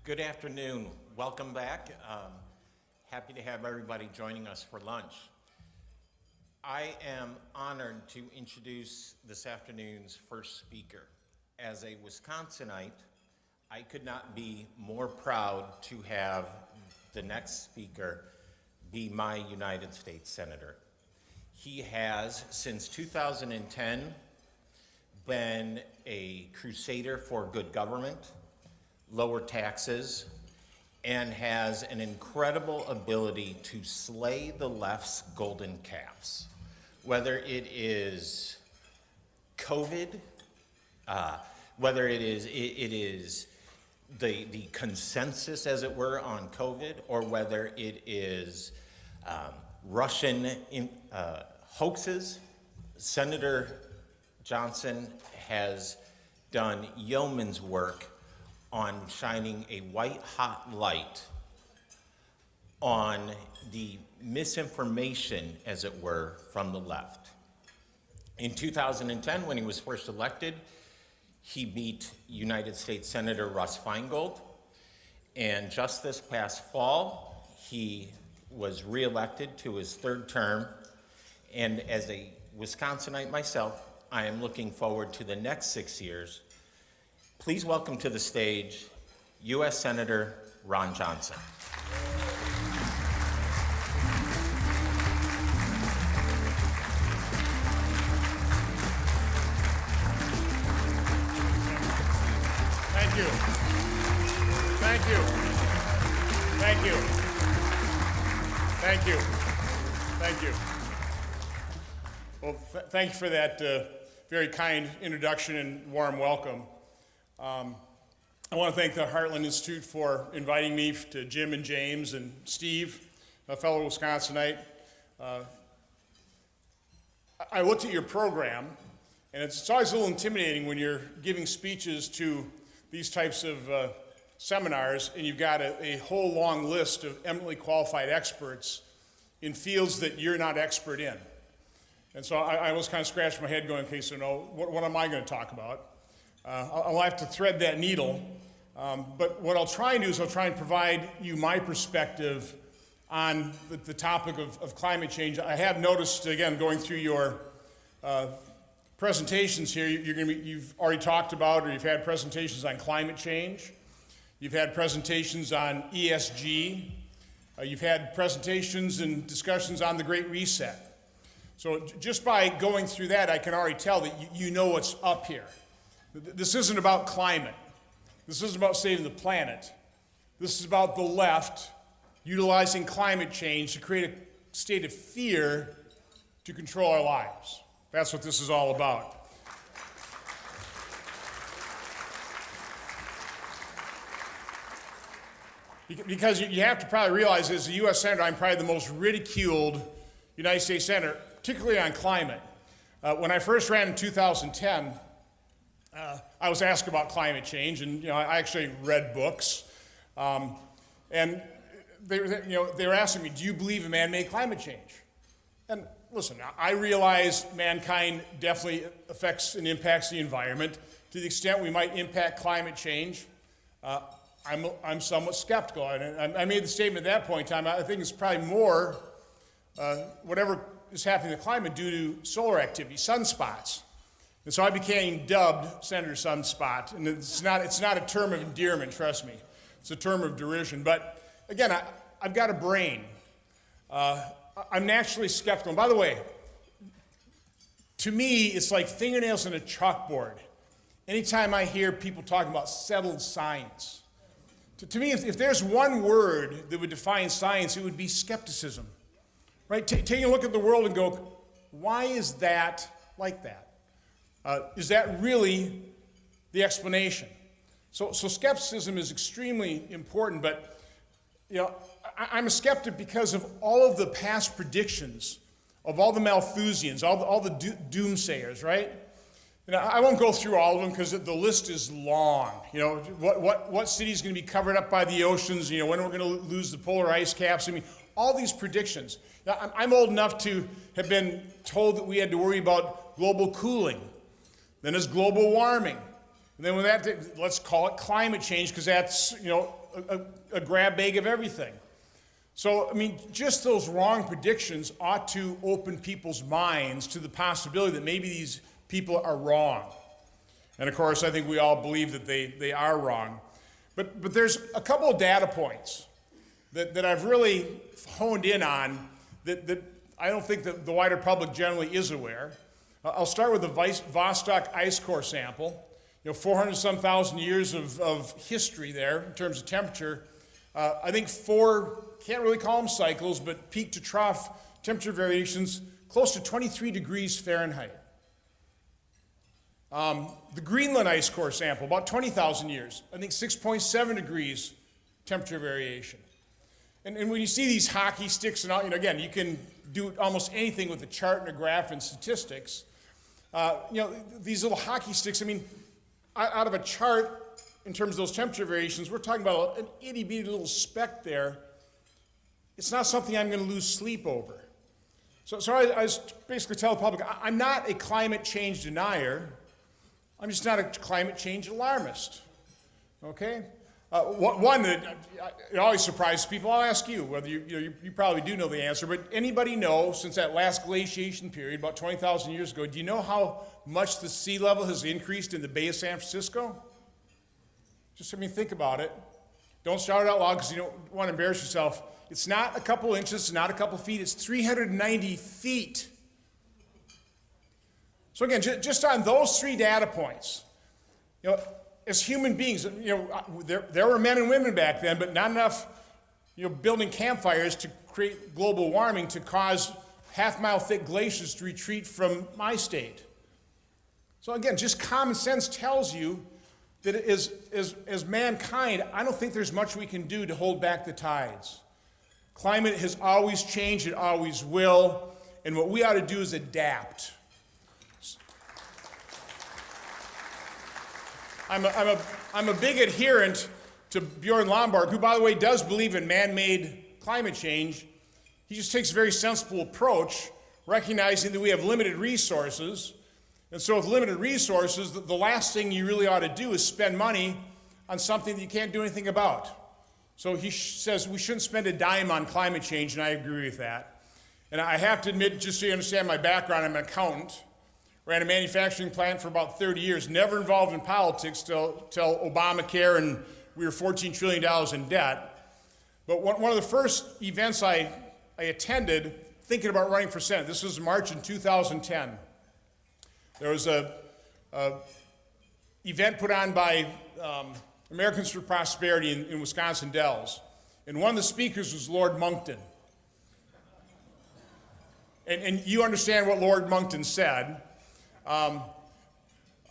Good afternoon. Welcome back. Happy to have everybody joining us for lunch. I am honored to introduce this afternoon's first speaker. As a Wisconsinite, I could not be more proud to have the next speaker be my United States Senator. He has, since 2010, been a crusader for good government, lower taxes, and has an incredible ability to slay the left's golden calves. Whether it is COVID, whether it is the consensus, as it were, on COVID, or whether it is Russian hoaxes, Senator Johnson has done yeoman's work on shining a white-hot light on the misinformation, as it were, from the left. In 2010, when he was first elected, he beat United States Senator Russ Feingold, and just this past fall, he was reelected to his third term, and as a Wisconsinite myself, I am looking forward to the next 6 years. Please welcome to the stage U.S. Senator Ron Johnson. Thank you. Thank you. Thank you. Thank you. Thank you. Well, thank you for that very kind introduction and warm welcome. I want to thank the Heartland Institute for inviting me, to Jim and James and Steve, a fellow Wisconsinite. I looked at your program, and it's always a little intimidating when you're giving speeches to these types of seminars, and you've got a whole long list of eminently qualified experts in fields that you're not expert in. And so I was kind of scratching my head going, okay, so no, what am I going to talk about? I'll have to thread that needle, but what I'll try and do is I'll try and provide you my perspective on the topic of climate change. I have noticed, again, going through your presentations here, you've already talked about, or you've had presentations on climate change, you've had presentations on ESG, you've had presentations and discussions on the Great Reset. So just by going through that, I can already tell that you know what's up here. This isn't about climate. This isn't about saving the planet. This is about the left utilizing climate change to create a state of fear to control our lives. That's what this is all about. Because you have to probably realize, as a U.S. Senator, I'm probably the most ridiculed United States Senator, particularly on climate. When I first ran in 2010, I was asked about climate change, and I actually read books, and they were asking me, "Do you believe in man-made climate change?" And listen, I realize mankind definitely affects and impacts the environment. To the extent we might impact climate change, I'm somewhat skeptical. And I made the statement at that point in time. I think it's probably more whatever is happening to the climate due to solar activity, sunspots. And so I became dubbed Senator Sunspot, and it's not a term of endearment, trust me. It's a term of derision. But again, I've got a brain. I'm naturally skeptical. And by the way, to me, it's like fingernails on a chalkboard. Anytime I hear people talking about settled science, to me, if there's one word that would define science, it would be skepticism. Right? Taking a look at the world and go, why is that like that? Is that really the explanation? So skepticism is extremely important, but I'm a skeptic because of all of the past predictions of all the Malthusians, all the doomsayers, right? I won't go through all of them because the list is long. What city is going to be covered up by the oceans? When we're going to lose the polar ice caps? I mean, all these predictions. Now, I'm old enough to have been told that we had to worry about global cooling. Then there's global warming. And then with that, let's call it climate change because that's, a a grab bag of everything. So, I mean, just those wrong predictions ought to open people's minds to the possibility that maybe these people are wrong. And of course, I think we all believe that they are wrong. But there's a couple of data points that I've really honed in on that I don't think that the wider public generally is aware. I'll start with the Vostok ice core sample. 400-some thousand years of history there in terms of temperature. I think 4, can't really call them cycles, but peak to trough temperature variations close to 23 degrees Fahrenheit. The Greenland ice core sample, about 20,000 years, I think 6.7 degrees temperature variation. And when you see these hockey sticks, and all, again, you can do almost anything with a chart and a graph and statistics. These little hockey sticks, I mean, out of a chart, in terms of those temperature variations, we're talking about an itty-bitty little speck there. It's not something I'm going to lose sleep over. So I basically tell the public, I'm not a climate change denier. I'm just not a climate change alarmist. Okay? One that it always surprises people, I'll ask you, whether you probably do know the answer, but anybody know, since that last glaciation period, about 20,000 years ago, do you know how much the sea level has increased in the Bay of San Francisco? Just think about it. Don't shout it out loud because you don't want to embarrass yourself. It's not a couple inches, it's not a couple feet, it's 390 feet. So again, just on those 3 data points, as human beings, there were men and women back then, but not enough, building campfires to create global warming to cause half-mile thick glaciers to retreat from my state. So again, just common sense tells you that as mankind, I don't think there's much we can do to hold back the tides. Climate has always changed, it always will, and what we ought to do is adapt. I'm a big adherent to Bjorn Lomborg, who, by the way, does believe in man-made climate change. He just takes a very sensible approach, recognizing that we have limited resources. And so with limited resources, the last thing you really ought to do is spend money on something that you can't do anything about. So he says we shouldn't spend a dime on climate change, and I agree with that. And I have to admit, just so you understand my background, I'm an accountant. Ran a manufacturing plant for about 30 years, never involved in politics till Obamacare, and we were $14 trillion in debt. But one of the first events I attended, thinking about running for Senate, this was March in 2010. There was a event put on by Americans for Prosperity in Wisconsin Dells. And one of the speakers was Lord Moncton. And you understand what Lord Moncton said.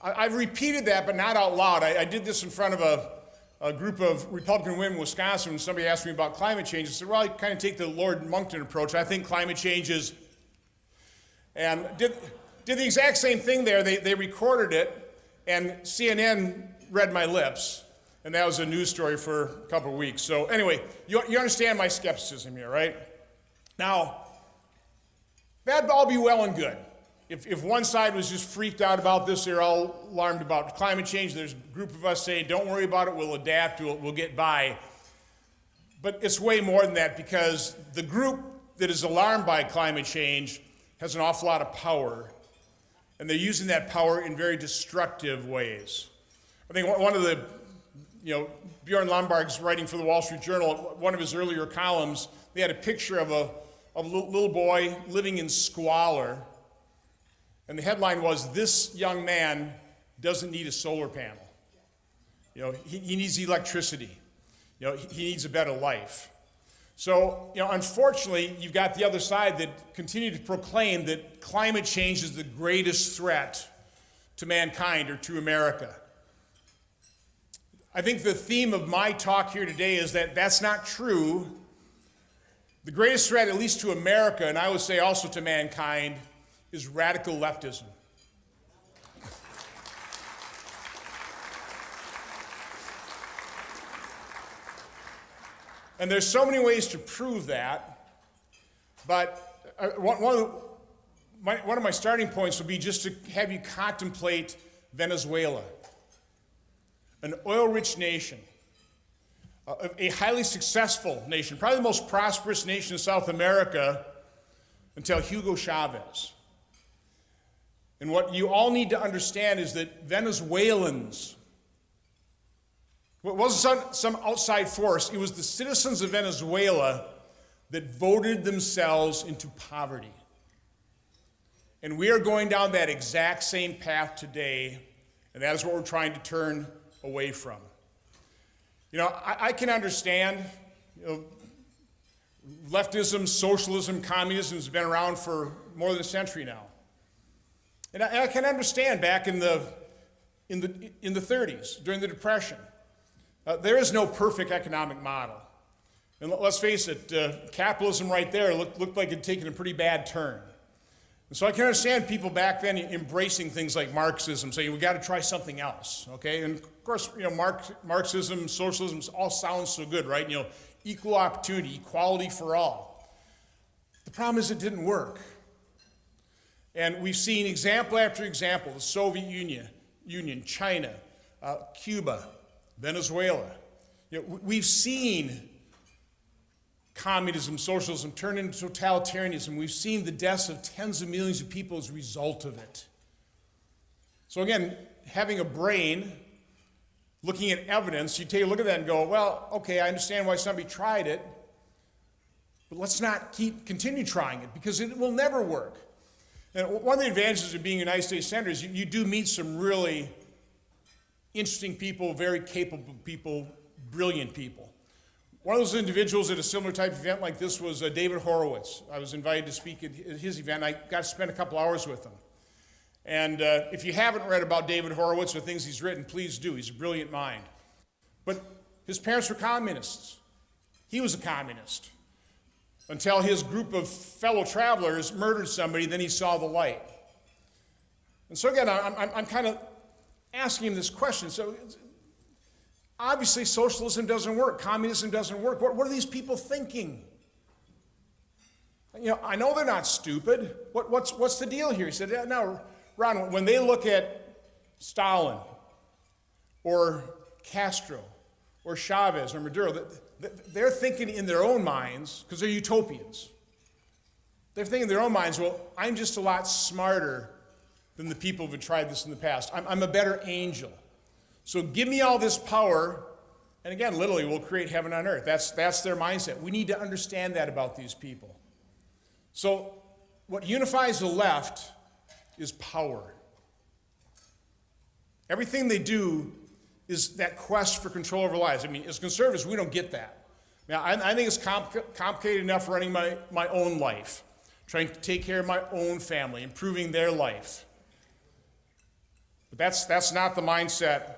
I've repeated that, but not out loud. I did this in front of a group of Republican women in Wisconsin when somebody asked me about climate change. I said, well, I kind of take the Lord Moncton approach. I think climate change is, and did the exact same thing there. They recorded it, and CNN read my lips, and that was a news story for a couple of weeks. So anyway, you understand my skepticism here, right? Now, that'd all be well and good. If one side was just freaked out about this, they're all alarmed about climate change, there's a group of us saying, don't worry about it, we'll adapt, we'll get by. But it's way more than that, because the group that is alarmed by climate change has an awful lot of power, and they're using that power in very destructive ways. I think one of the, Bjorn Lomborg's writing for the Wall Street Journal, one of his earlier columns, they had a picture of a little boy living in squalor. And the headline was, "This young man doesn't need a solar panel. He needs electricity. He needs a better life." So, unfortunately, you've got the other side that continue to proclaim that climate change is the greatest threat to mankind or to America. I think the theme of my talk here today is that that's not true. The greatest threat, at least to America, and I would say also to mankind, is radical leftism. And there's so many ways to prove that, but one of my starting points would be just to have you contemplate Venezuela, an oil-rich nation, a highly successful nation, probably the most prosperous nation in South America until Hugo Chavez. And what you all need to understand is that Venezuelans, it wasn't some outside force, it was the citizens of Venezuela that voted themselves into poverty. And we are going down that exact same path today, and that is what we're trying to turn away from. You know, I can understand, leftism, socialism, communism has been around for more than a century now. And I can understand back in the 30s, during the Depression. There is no perfect economic model. And let's face it, capitalism right there looked like it had taken a pretty bad turn. And so I can understand people back then embracing things like Marxism, saying we've got to try something else, okay? And of course, Marxism, socialism all sounds so good, right? Equal opportunity, equality for all. The problem is it didn't work. And we've seen example after example, the Soviet Union, China, Cuba, Venezuela. We've seen communism, socialism turn into totalitarianism. We've seen the deaths of tens of millions of people as a result of it. So again, having a brain, looking at evidence, you take a look at that and go, well, okay, I understand why somebody tried it, but let's not continue trying it because it will never work. And one of the advantages of being a United States Senator is you do meet some really interesting people, very capable people, brilliant people. One of those individuals at a similar type of event like this was David Horowitz. I was invited to speak at his event. I got to spend a couple hours with him. And if you haven't read about David Horowitz or things he's written, please do. He's a brilliant mind. But his parents were communists. He was a communist until his group of fellow travelers murdered somebody, then he saw the light. And so again, I'm kind of asking him this question. So obviously socialism doesn't work, communism doesn't work. What are these people thinking? I know they're not stupid. What's the deal here? He said, yeah, no, Ron, when they look at Stalin or Castro or Chavez or Maduro, they're thinking in their own minds, because they're utopians. They're thinking in their own minds, well, I'm just a lot smarter than the people who've tried this in the past. I'm a better angel. So give me all this power, and again, literally, we'll create heaven on earth. That's their mindset. We need to understand that about these people. So what unifies the left is power. Everything they do is that quest for control over lives. I mean, as conservatives, we don't get that. Now, I think it's complicated enough running my own life, trying to take care of my own family, improving their life. But that's not the mindset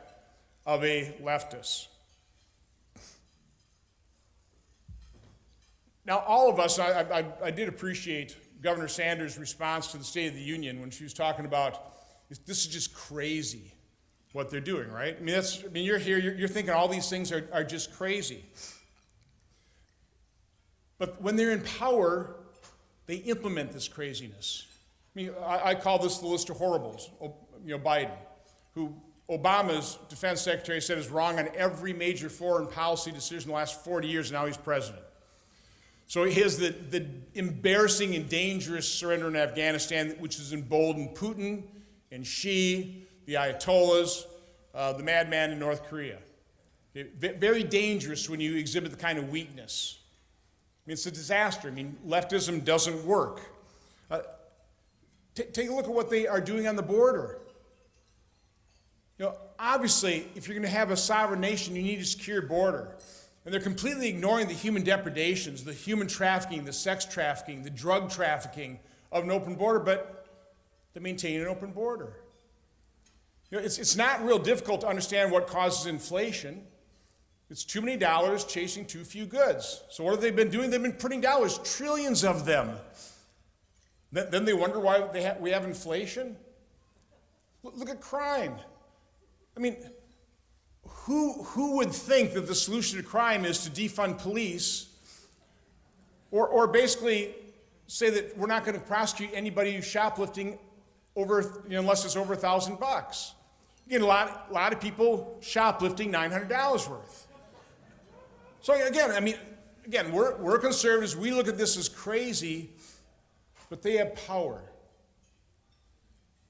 of a leftist. Now, all of us, I did appreciate Governor Sanders' response to the State of the Union when she was talking about, this is just crazy what they're doing, right? I mean, you're here, you're thinking all these things are just crazy. But when they're in power, they implement this craziness. I mean, I call this the list of horribles. Biden, who Obama's defense secretary said is wrong on every major foreign policy decision in the last 40 years, and now he's president. So he has the embarrassing and dangerous surrender in Afghanistan, which has emboldened Putin and Xi, the Ayatollahs, the madman in North Korea. Very dangerous when you exhibit the kind of weakness. I mean, it's a disaster. I mean, leftism doesn't work. Take a look at what they are doing on the border. Obviously, if you're going to have a sovereign nation, you need a secure border. And they're completely ignoring the human depredations, the human trafficking, the sex trafficking, the drug trafficking of an open border, but they maintain an open border. It's not real difficult to understand what causes inflation. It's too many dollars chasing too few goods. So what have they been doing? They've been printing dollars, trillions of them. Then they wonder why we have inflation. Look at crime. I mean, who would think that the solution to crime is to defund police or basically say that we're not going to prosecute anybody who's shoplifting unless it's over $1,000? You get a lot of people shoplifting $900 worth. So again, we're conservatives. We look at this as crazy, but they have power.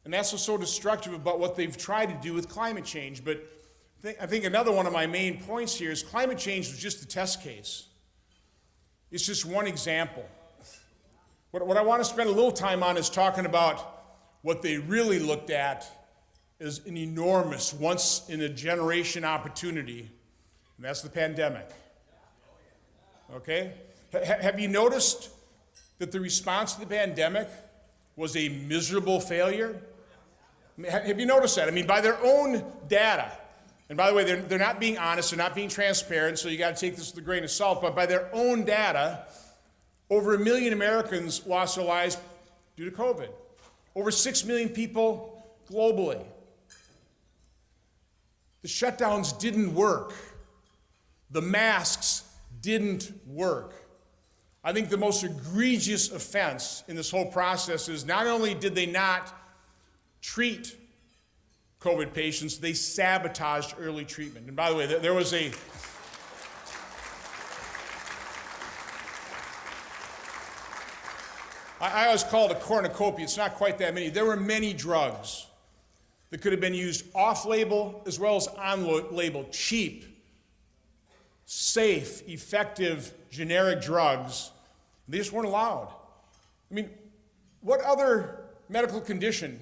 And that's what's so destructive about what they've tried to do with climate change. But I think another one of my main points here is climate change was just a test case. It's just one example. What I want to spend a little time on is talking about what they really looked at as an enormous, once-in-a-generation opportunity, and that's the pandemic. Okay? Have you noticed that the response to the pandemic was a miserable failure? Have you noticed that? I mean, by their own data, and by the way, they're not being honest, they're not being transparent, so you got to take this with a grain of salt, but by their own data, over 1 million Americans lost their lives due to COVID. Over 6 million people globally. The shutdowns didn't work. The masks didn't work. I think the most egregious offense in this whole process is not only did they not treat COVID patients, they sabotaged early treatment. And by the way, there was a I always call it a cornucopia. It's not quite that many. There were many drugs that could have been used off-label as well as on-label, cheap, safe, effective, generic drugs. They just weren't allowed. I mean, what other medical condition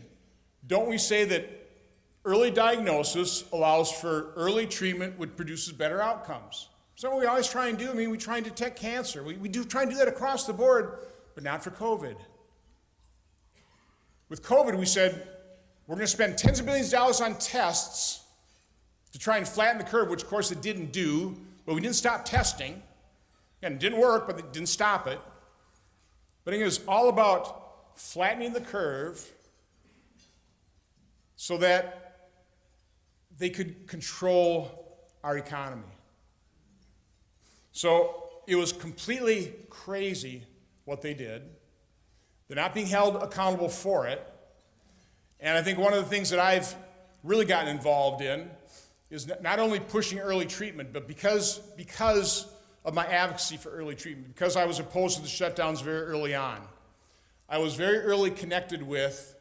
don't we say that early diagnosis allows for early treatment, which produces better outcomes? So what we always try and do, we try and detect cancer. We do try and do that across the board, but not for COVID. With COVID, we said, we're going to spend tens of billions of dollars on tests to try and flatten the curve, which of course it didn't do, but we didn't stop testing. And it didn't work, but it didn't stop it. But it was all about flattening the curve so that they could control our economy. So it was completely crazy what they did. They're not being held accountable for it. And I think one of the things that I've really gotten involved in is not only pushing early treatment, but because of my advocacy for early treatment, because I was opposed to the shutdowns very early on, I was very early connected with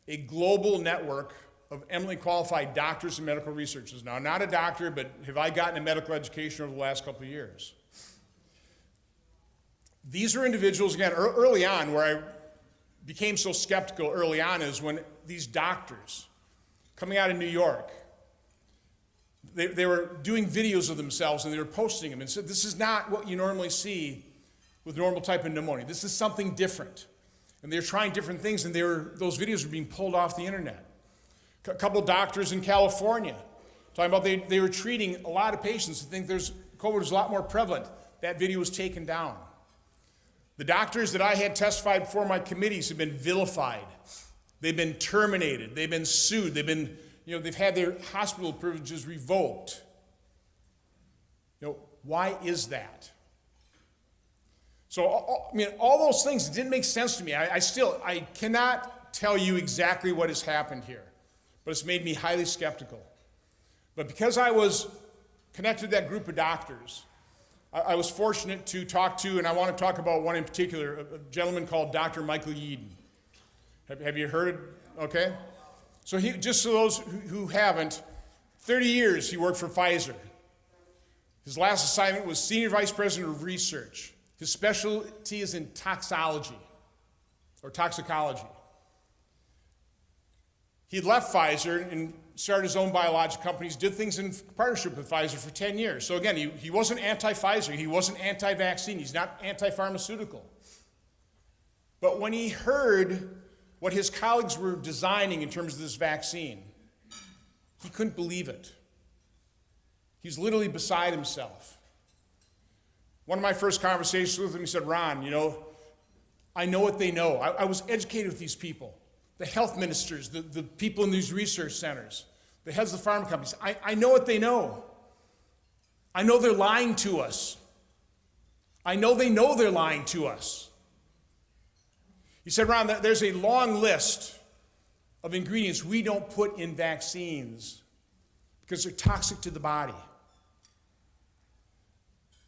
a global network of eminently qualified doctors and medical researchers. Now, I'm not a doctor, but have I gotten a medical education over the last couple of years? These are individuals, again, early on, where I became so skeptical early on is when these doctors coming out of New York, they were doing videos of themselves and they were posting them and said, this is not what you normally see with normal type of pneumonia. This is something different. And they were trying different things, and those videos were being pulled off the internet. A couple doctors in California talking about they were treating a lot of patients who think COVID was a lot more prevalent. That video was taken down. The doctors that I had testified before my committees have been vilified. They've been terminated. They've been sued. They've had their hospital privileges revoked. Why is that? So, all those things didn't make sense to me. I cannot tell you exactly what has happened here, but it's made me highly skeptical. But because I was connected to that group of doctors, I was fortunate to talk to, and I want to talk about one in particular, a gentleman called Dr. Michael Yeadon. Have you heard it? Okay. So just so those who haven't, 30 years he worked for Pfizer. His last assignment was Senior Vice President of Research. His specialty is in toxicology. He left Pfizer and started his own biologic companies, did things in partnership with Pfizer for 10 years. So again, he wasn't anti-Pfizer, he wasn't anti-vaccine, he's not anti-pharmaceutical. But when he heard what his colleagues were designing in terms of this vaccine, he couldn't believe it. He was literally beside himself. One of my first conversations with him, he said, Ron, I know what they know. I was educated with these people, the health ministers, the people in these research centers, the heads of the pharma companies. I know what they know. I know they're lying to us. I know they know they're lying to us. He said, Ron, there's a long list of ingredients we don't put in vaccines because they're toxic to the body.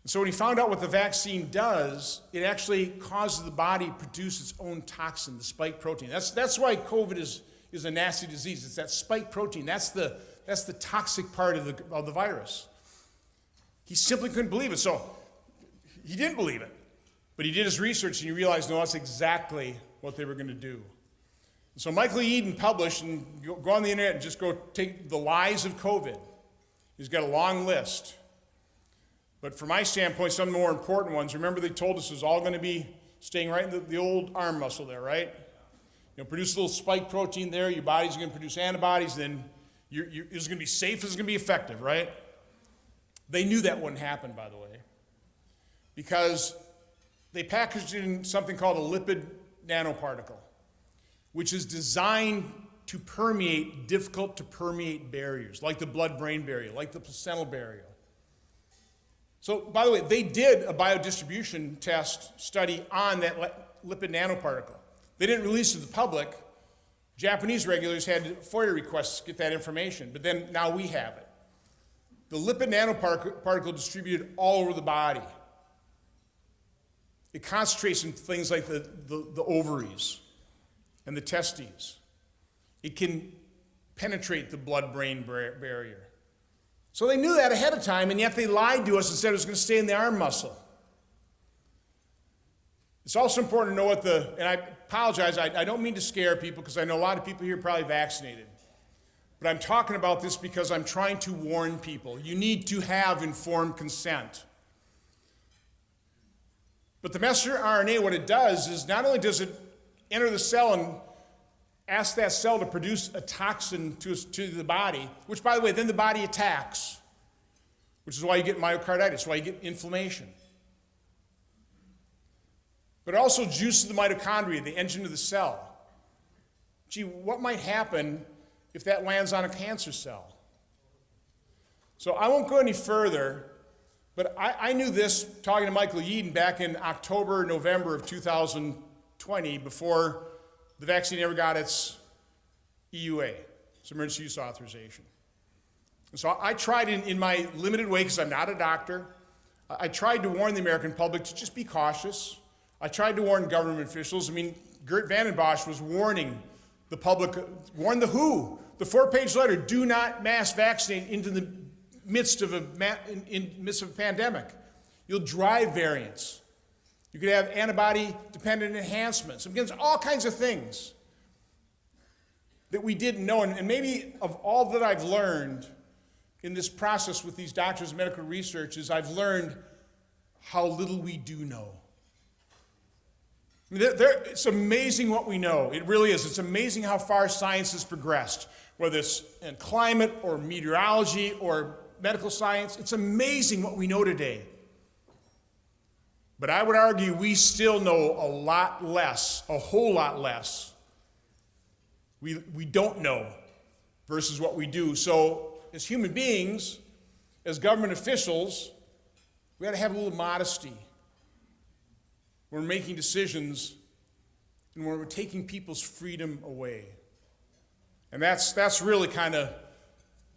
So when he found out what the vaccine does, it actually causes the body to produce its own toxin, the spike protein. That's why COVID is a nasty disease. It's that spike protein. That's the toxic part of the virus. He simply couldn't believe it. So he didn't believe it. But he did his research and he realized, no, that's exactly what they were going to do. So Michael Yeadon published, and go on the internet and just go take the lies of COVID. He's got a long list. But from my standpoint, some of the more important ones, remember they told us it was all going to be staying right in the old arm muscle there, right? Produce a little spike protein there, your body's going to produce antibodies, then it's going to be safe, it's going to be effective, right? They knew that wouldn't happen, by the way, because they packaged it in something called a lipid nanoparticle, which is designed to permeate difficult to permeate barriers, like the blood-brain barrier, like the placental barrier. So, by the way, they did a biodistribution test study on that lipid nanoparticle. They didn't release it to the public. Japanese regulators had FOIA requests to get that information, but then now we have it. The lipid nanoparticle distributed all over the body. It concentrates in things like the ovaries and the testes. It can penetrate the blood-brain barrier. So they knew that ahead of time, and yet they lied to us and said it was going to stay in the arm muscle. It's also important to know and I apologize, I don't mean to scare people because I know a lot of people here are probably vaccinated. But I'm talking about this because I'm trying to warn people. You need to have informed consent. But the messenger RNA, what it does is not only does it enter the cell and ask that cell to produce a toxin to the body, which, by the way, then the body attacks, which is why you get myocarditis, why you get inflammation. But it also juices the mitochondria, the engine of the cell. Gee, what might happen if that lands on a cancer cell? So I won't go any further, but I knew this talking to Michael Yeadon back in October, November of 2020, before the vaccine ever got its EUA, its emergency use authorization. And so I tried in my limited way, because I'm not a doctor, I tried to warn the American public to just be cautious. I tried to warn government officials. I mean, Gert Vandenbosch was warning the public, warn the WHO, the 4-page letter, do not mass vaccinate into the midst of a pandemic. You'll drive variants. You could have antibody-dependent enhancements. Again, all kinds of things that we didn't know. And maybe of all that I've learned in this process with these doctors and medical research is I've learned how little we do know. I mean, it's amazing what we know. It really is. It's amazing how far science has progressed, whether it's in climate or meteorology or medical science. It's amazing what we know today. But I would argue we still know a lot less, a whole lot less. We don't know versus what we do. So as human beings, as government officials, we got to have a little modesty when we're making decisions and when we're taking people's freedom away. And that's really kind of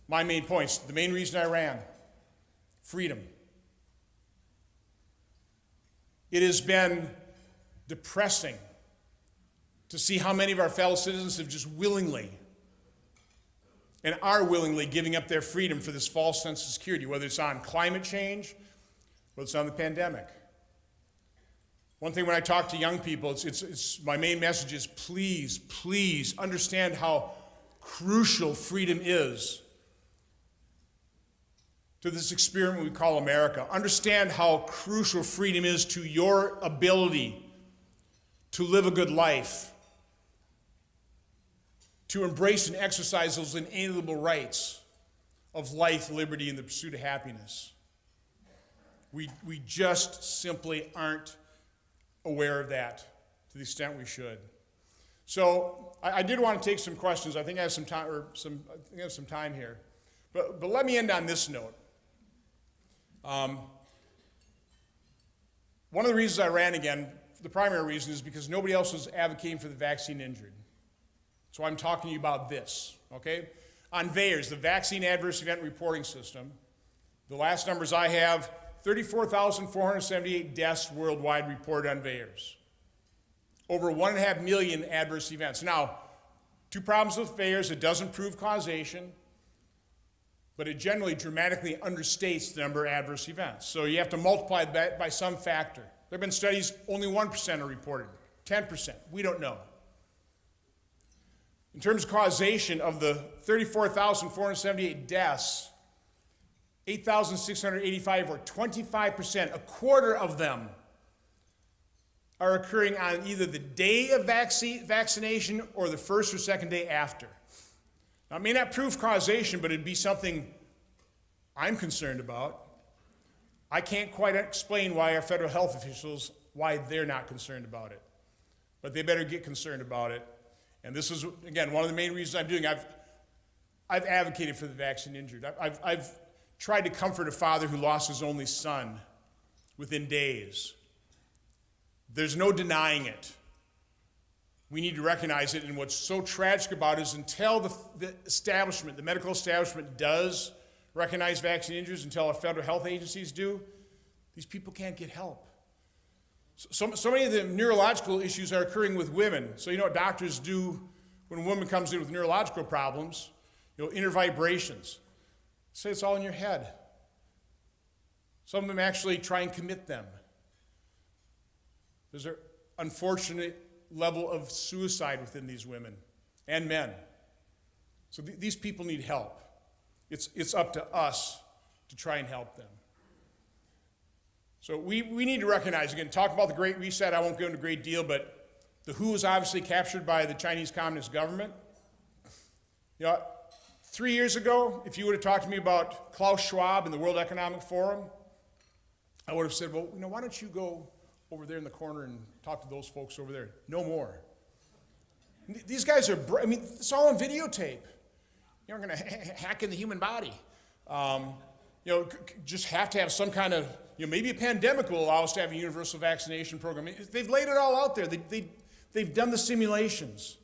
my main points. The main reason I ran, freedom. It has been depressing to see how many of our fellow citizens have just willingly and are willingly giving up their freedom for this false sense of security, whether it's on climate change, whether it's on the pandemic. One thing when I talk to young people, it's my main message is please, please understand how crucial freedom is to this experiment we call America. Understand how crucial freedom is to your ability to live a good life, to embrace and exercise those inalienable rights of life, liberty, and the pursuit of happiness. We just simply aren't aware of that to the extent we should. So I did want to take some questions. I think I have some time, here. But let me end on this note. One of the reasons I ran again, the primary reason, is because nobody else was advocating for the vaccine injured. So I'm talking to you about this, okay? On VAERS, the Vaccine Adverse Event Reporting System, the last numbers I have, 34,478 deaths worldwide reported on VAERS. Over 1.5 million adverse events. Now, two problems with VAERS: it doesn't prove causation, but it generally dramatically understates the number of adverse events. So you have to multiply that by some factor. There have been studies, only 1% are reported, 10%, we don't know. In terms of causation, of the 34,478 deaths, 8,685, or 25%, a quarter of them, are occurring on either the day of vaccination or the first or second day after. Now, it may not prove causation, but it'd be something I'm concerned about. I can't quite explain why our federal health officials, why they're not concerned about it. But they better get concerned about it. And this is, again, one of the main reasons I'm doing. I've advocated for the vaccine injured. I've tried to comfort a father who lost his only son within days. There's no denying it. We need to recognize it, and what's so tragic about it is until the establishment, the medical establishment, does recognize vaccine injuries, until our federal health agencies do, these people can't get help. So many of the neurological issues are occurring with women. So you know what doctors do when a woman comes in with neurological problems? Inner vibrations. Say it's all in your head. Some of them actually try and commit them. There's an unfortunate level of suicide within these women and men. So these people need help. It's up to us to try and help them. So we need to recognize, again, talk about the Great Reset. I won't go into a great deal, but the WHO is obviously captured by the Chinese Communist government. 3 years ago, if you would have talked to me about Klaus Schwab and the World Economic Forum, I would have said, well, why don't you go over there in the corner and talk to those folks over there? No more. These guys are, it's all on videotape. You're going to hack in the human body. Just have to have some kind of, maybe a pandemic will allow us to have a universal vaccination program. They've laid it all out there. They've done the simulations.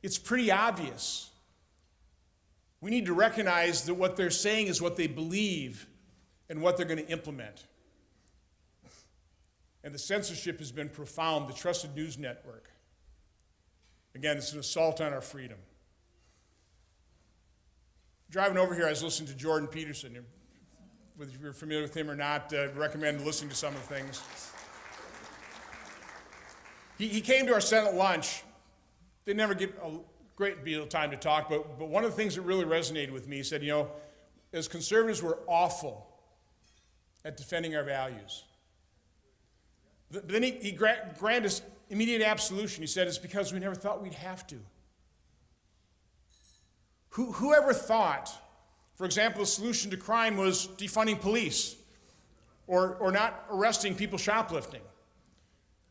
It's pretty obvious. We need to recognize that what they're saying is what they believe and what they're going to implement. And the censorship has been profound. The Trusted News Network. Again, it's an assault on our freedom. Driving over here, I was listening to Jordan Peterson. Whether you're familiar with him or not, I'd recommend listening to some of the things. He came to our Senate lunch. They never get a great deal of time to talk, but one of the things that really resonated with me, he said, as conservatives, we're awful at defending our values. But then he granted us immediate absolution. He said, it's because we never thought we'd have to. Whoever thought, for example, the solution to crime was defunding police or not arresting people shoplifting?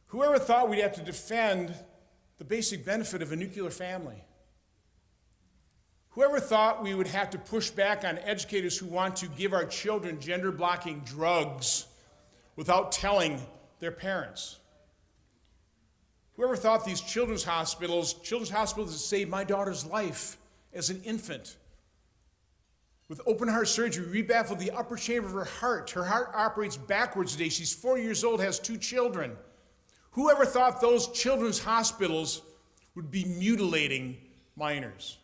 Whoever thought we'd have to defend the basic benefit of a nuclear family? Whoever thought we would have to push back on educators who want to give our children gender-blocking drugs without telling their parents? Whoever thought these children's hospitals that saved my daughter's life as an infant, with open heart surgery, rebaffled the upper chamber of her heart. Her heart operates backwards today. She's 4 years old, has 2 children. Whoever thought those children's hospitals would be mutilating minors?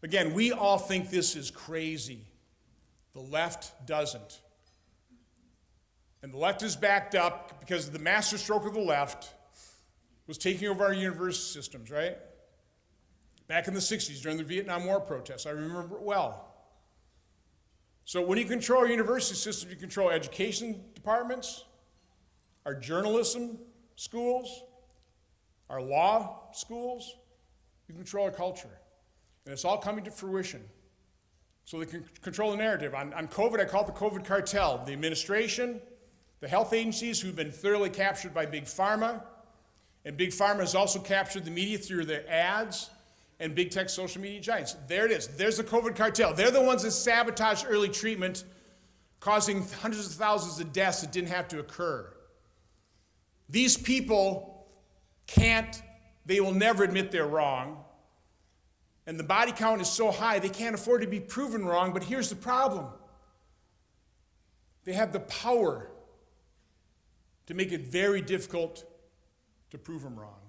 Again, we all think this is crazy. The left doesn't. And the left is backed up because the masterstroke of the left was taking over our university systems, right? Back in the 60s, during the Vietnam War protests, I remember it well. So when you control our university system, you control education departments, our journalism schools, our law schools, you control our culture. And it's all coming to fruition. So they can control the narrative. On COVID, I call it the COVID cartel. The administration, the health agencies who've been thoroughly captured by Big Pharma, and Big Pharma has also captured the media through their ads, and big tech social media giants. There it is. There's the COVID cartel. They're the ones that sabotage early treatment, causing hundreds of thousands of deaths that didn't have to occur. These people they will never admit they're wrong. And the body count is so high, they can't afford to be proven wrong. But here's the problem. they have the power to make it very difficult to prove them wrong.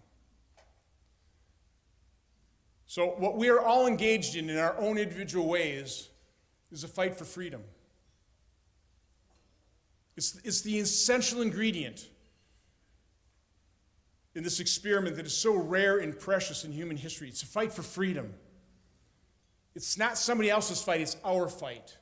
So what we are all engaged in our own individual ways is a fight for freedom. It's the essential ingredient in this experiment that is so rare and precious in human history. It's a fight for freedom. It's not somebody else's fight, it's our fight.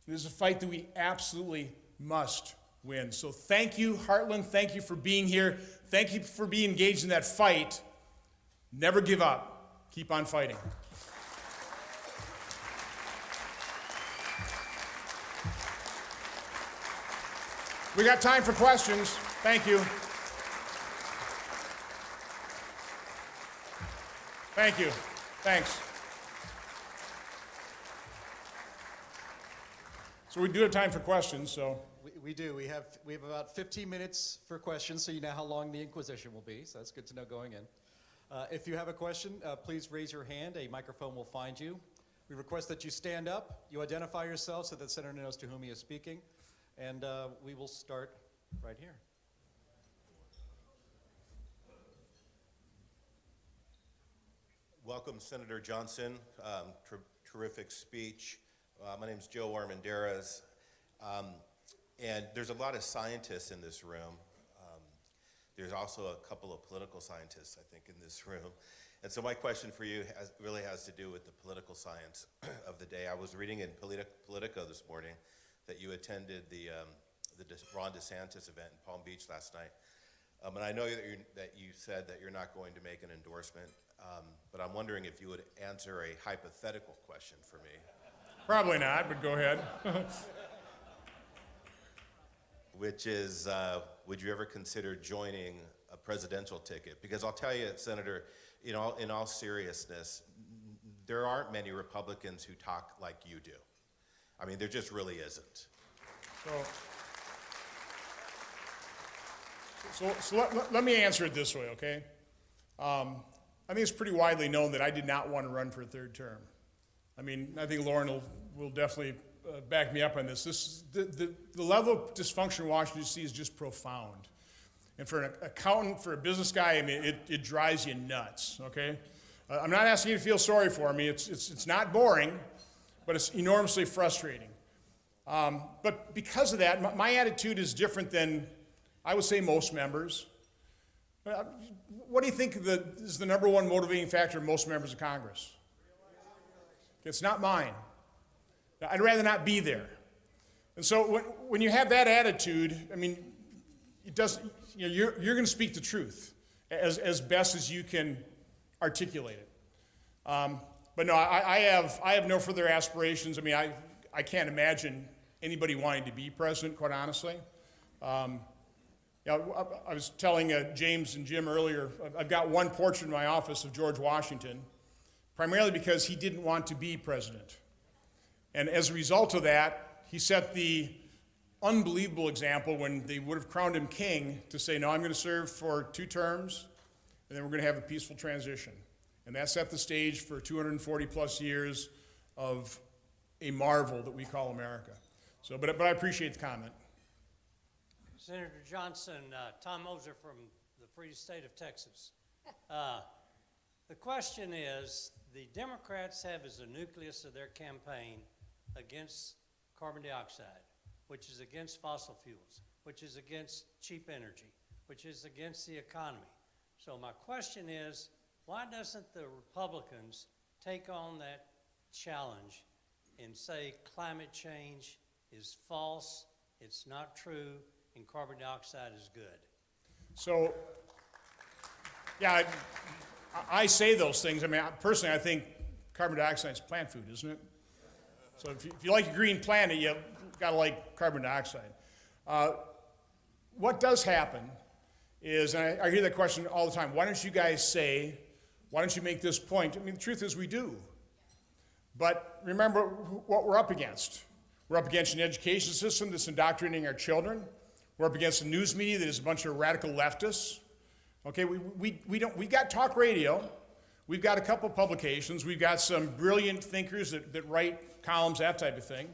It is a fight that we absolutely must win. So thank you, Heartland. Thank you for being here. Thank you for being engaged in that fight. Never give up. Keep on fighting. We got time for questions. Thank you. Thank you. Thanks. So we do have time for questions, so. We do. We have about 15 minutes for questions, so you know how long the Inquisition will be, so that's good to know going in. If you have a question, please raise your hand. A microphone will find you. We request that you stand up, you identify yourself so that the senator knows to whom he is speaking, and we will start right here. Welcome, Senator Johnson. Terrific speech. My name is Joe Armendariz, and there's a lot of scientists in this room. There's also a couple of political scientists, I think, in this room. And so my question for you really has to do with the political science of the day. I was reading in Politico this morning that you attended the Ron DeSantis event in Palm Beach last night. And I know that you said that you're not going to make an endorsement, but I'm wondering if you would answer a hypothetical question for me. Probably not, but go ahead. Which is, would you ever consider joining a presidential ticket? Because I'll tell you, Senator, in all seriousness, there aren't many Republicans who talk like you do. I mean, there just really isn't. So let me answer it this way, okay? I think it's pretty widely known that I did not want to run for a third term. I mean, I think Lauren will definitely back me up on this. The level of dysfunction in Washington, D.C. is just profound. And for an accountant, for a business guy, I mean, it drives you nuts, okay? I'm not asking you to feel sorry for me. It's not boring, but it's enormously frustrating. But because of that, my attitude is different than, I would say, most members. What do you think is the number one motivating factor of most members of Congress? It's not mine. I'd rather not be there. And so when you have that attitude, I mean, it does, you're going to speak the truth as best as you can articulate it. But no, I have no further aspirations. I mean, I can't imagine anybody wanting to be president, quite honestly. I was telling James and Jim earlier, I've got one portrait in my office of George Washington, primarily because he didn't want to be president. And as a result of that, he set the unbelievable example when they would have crowned him king to say, no, I'm going to serve for 2 terms, and then we're going to have a peaceful transition. And that set the stage for 240 plus years of a marvel that we call America. So, but I appreciate the comment. Senator Johnson, Tom Moser from the free state of Texas. The question is, the Democrats have as a nucleus of their campaign against carbon dioxide, which is against fossil fuels, which is against cheap energy, which is against the economy. So my question is, why doesn't the Republicans take on that challenge and say climate change is false, it's not true, and carbon dioxide is good? So, yeah, I say those things. I mean, personally, I think carbon dioxide is plant food, isn't it? So if you like a green planet, you got to like carbon dioxide. What does happen is, and I hear that question all the time, why don't you guys say, why don't you make this point? I mean, the truth is we do. But remember what we're up against. We're up against an education system that's indoctrinating our children. We're up against a news media that is a bunch of radical leftists. Okay, we got talk radio. We've got a couple publications. We've got some brilliant thinkers that write columns, that type of thing.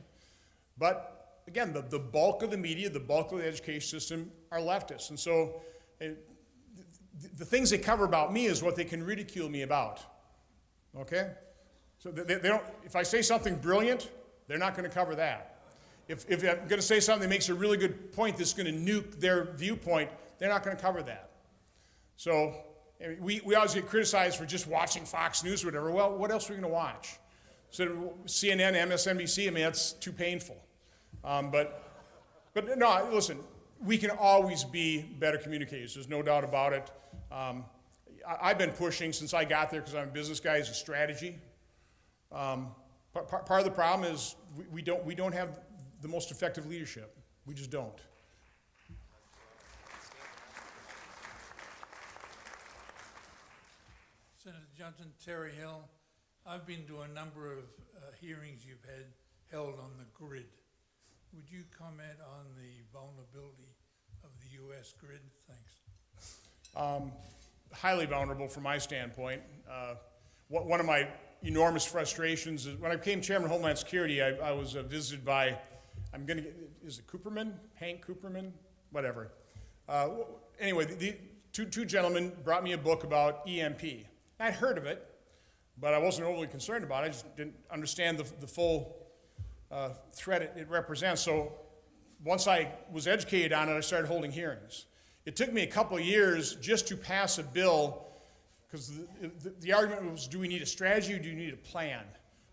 But again, the bulk of the media, the bulk of the education system are leftists. And so the things they cover about me is what they can ridicule me about, okay? So they don't, if I say something brilliant, they're not going to cover that. If I'm going to say something that makes a really good point that's going to nuke their viewpoint, they're not going to cover that. So we always get criticized for just watching Fox News or whatever. Well, what else are we going to watch? So CNN, MSNBC, I mean, that's too painful. But no, listen, we can always be better communicators. There's no doubt about it. I've been pushing since I got there, because I'm a business guy, is a strategy. Part of the problem is we don't have the most effective leadership. We just don't. Senator Johnson, Terry Hill, I've been to a number of hearings you've held on the grid. Would you comment on the vulnerability of the U.S. grid? Thanks. Highly vulnerable from my standpoint. One of my enormous frustrations is when I became chairman of Homeland Security, I was visited by, is it Cooperman? Hank Cooperman? Whatever. Anyway, the two gentlemen brought me a book about EMP. I'd heard of it, but I wasn't overly concerned about it. I just didn't understand the full threat it represents. So once I was educated on it, I started holding hearings. It took me a couple of years just to pass a bill, because the argument was, do we need a strategy or do you need a plan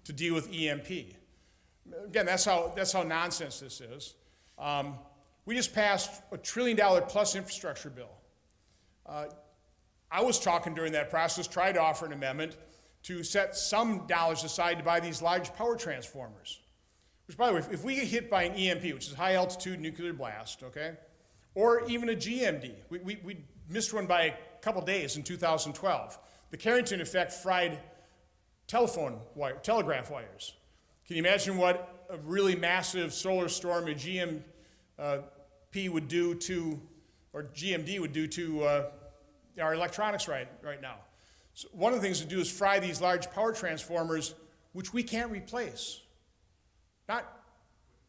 to deal with EMP? Again, that's how nonsense this is. We just passed a $1 trillion plus infrastructure bill. I was talking during that process, tried to offer an amendment to set some dollars aside to buy these large power transformers. Which, by the way, if we get hit by an EMP, which is high altitude nuclear blast, okay, or even a GMD, we missed one by a couple days in 2012. The Carrington effect fried telegraph wires. Can you imagine what a really massive solar storm, a GMP would do to, or GMD would do to our electronics right now? So one of the things to do is fry these large power transformers, which we can't replace. Not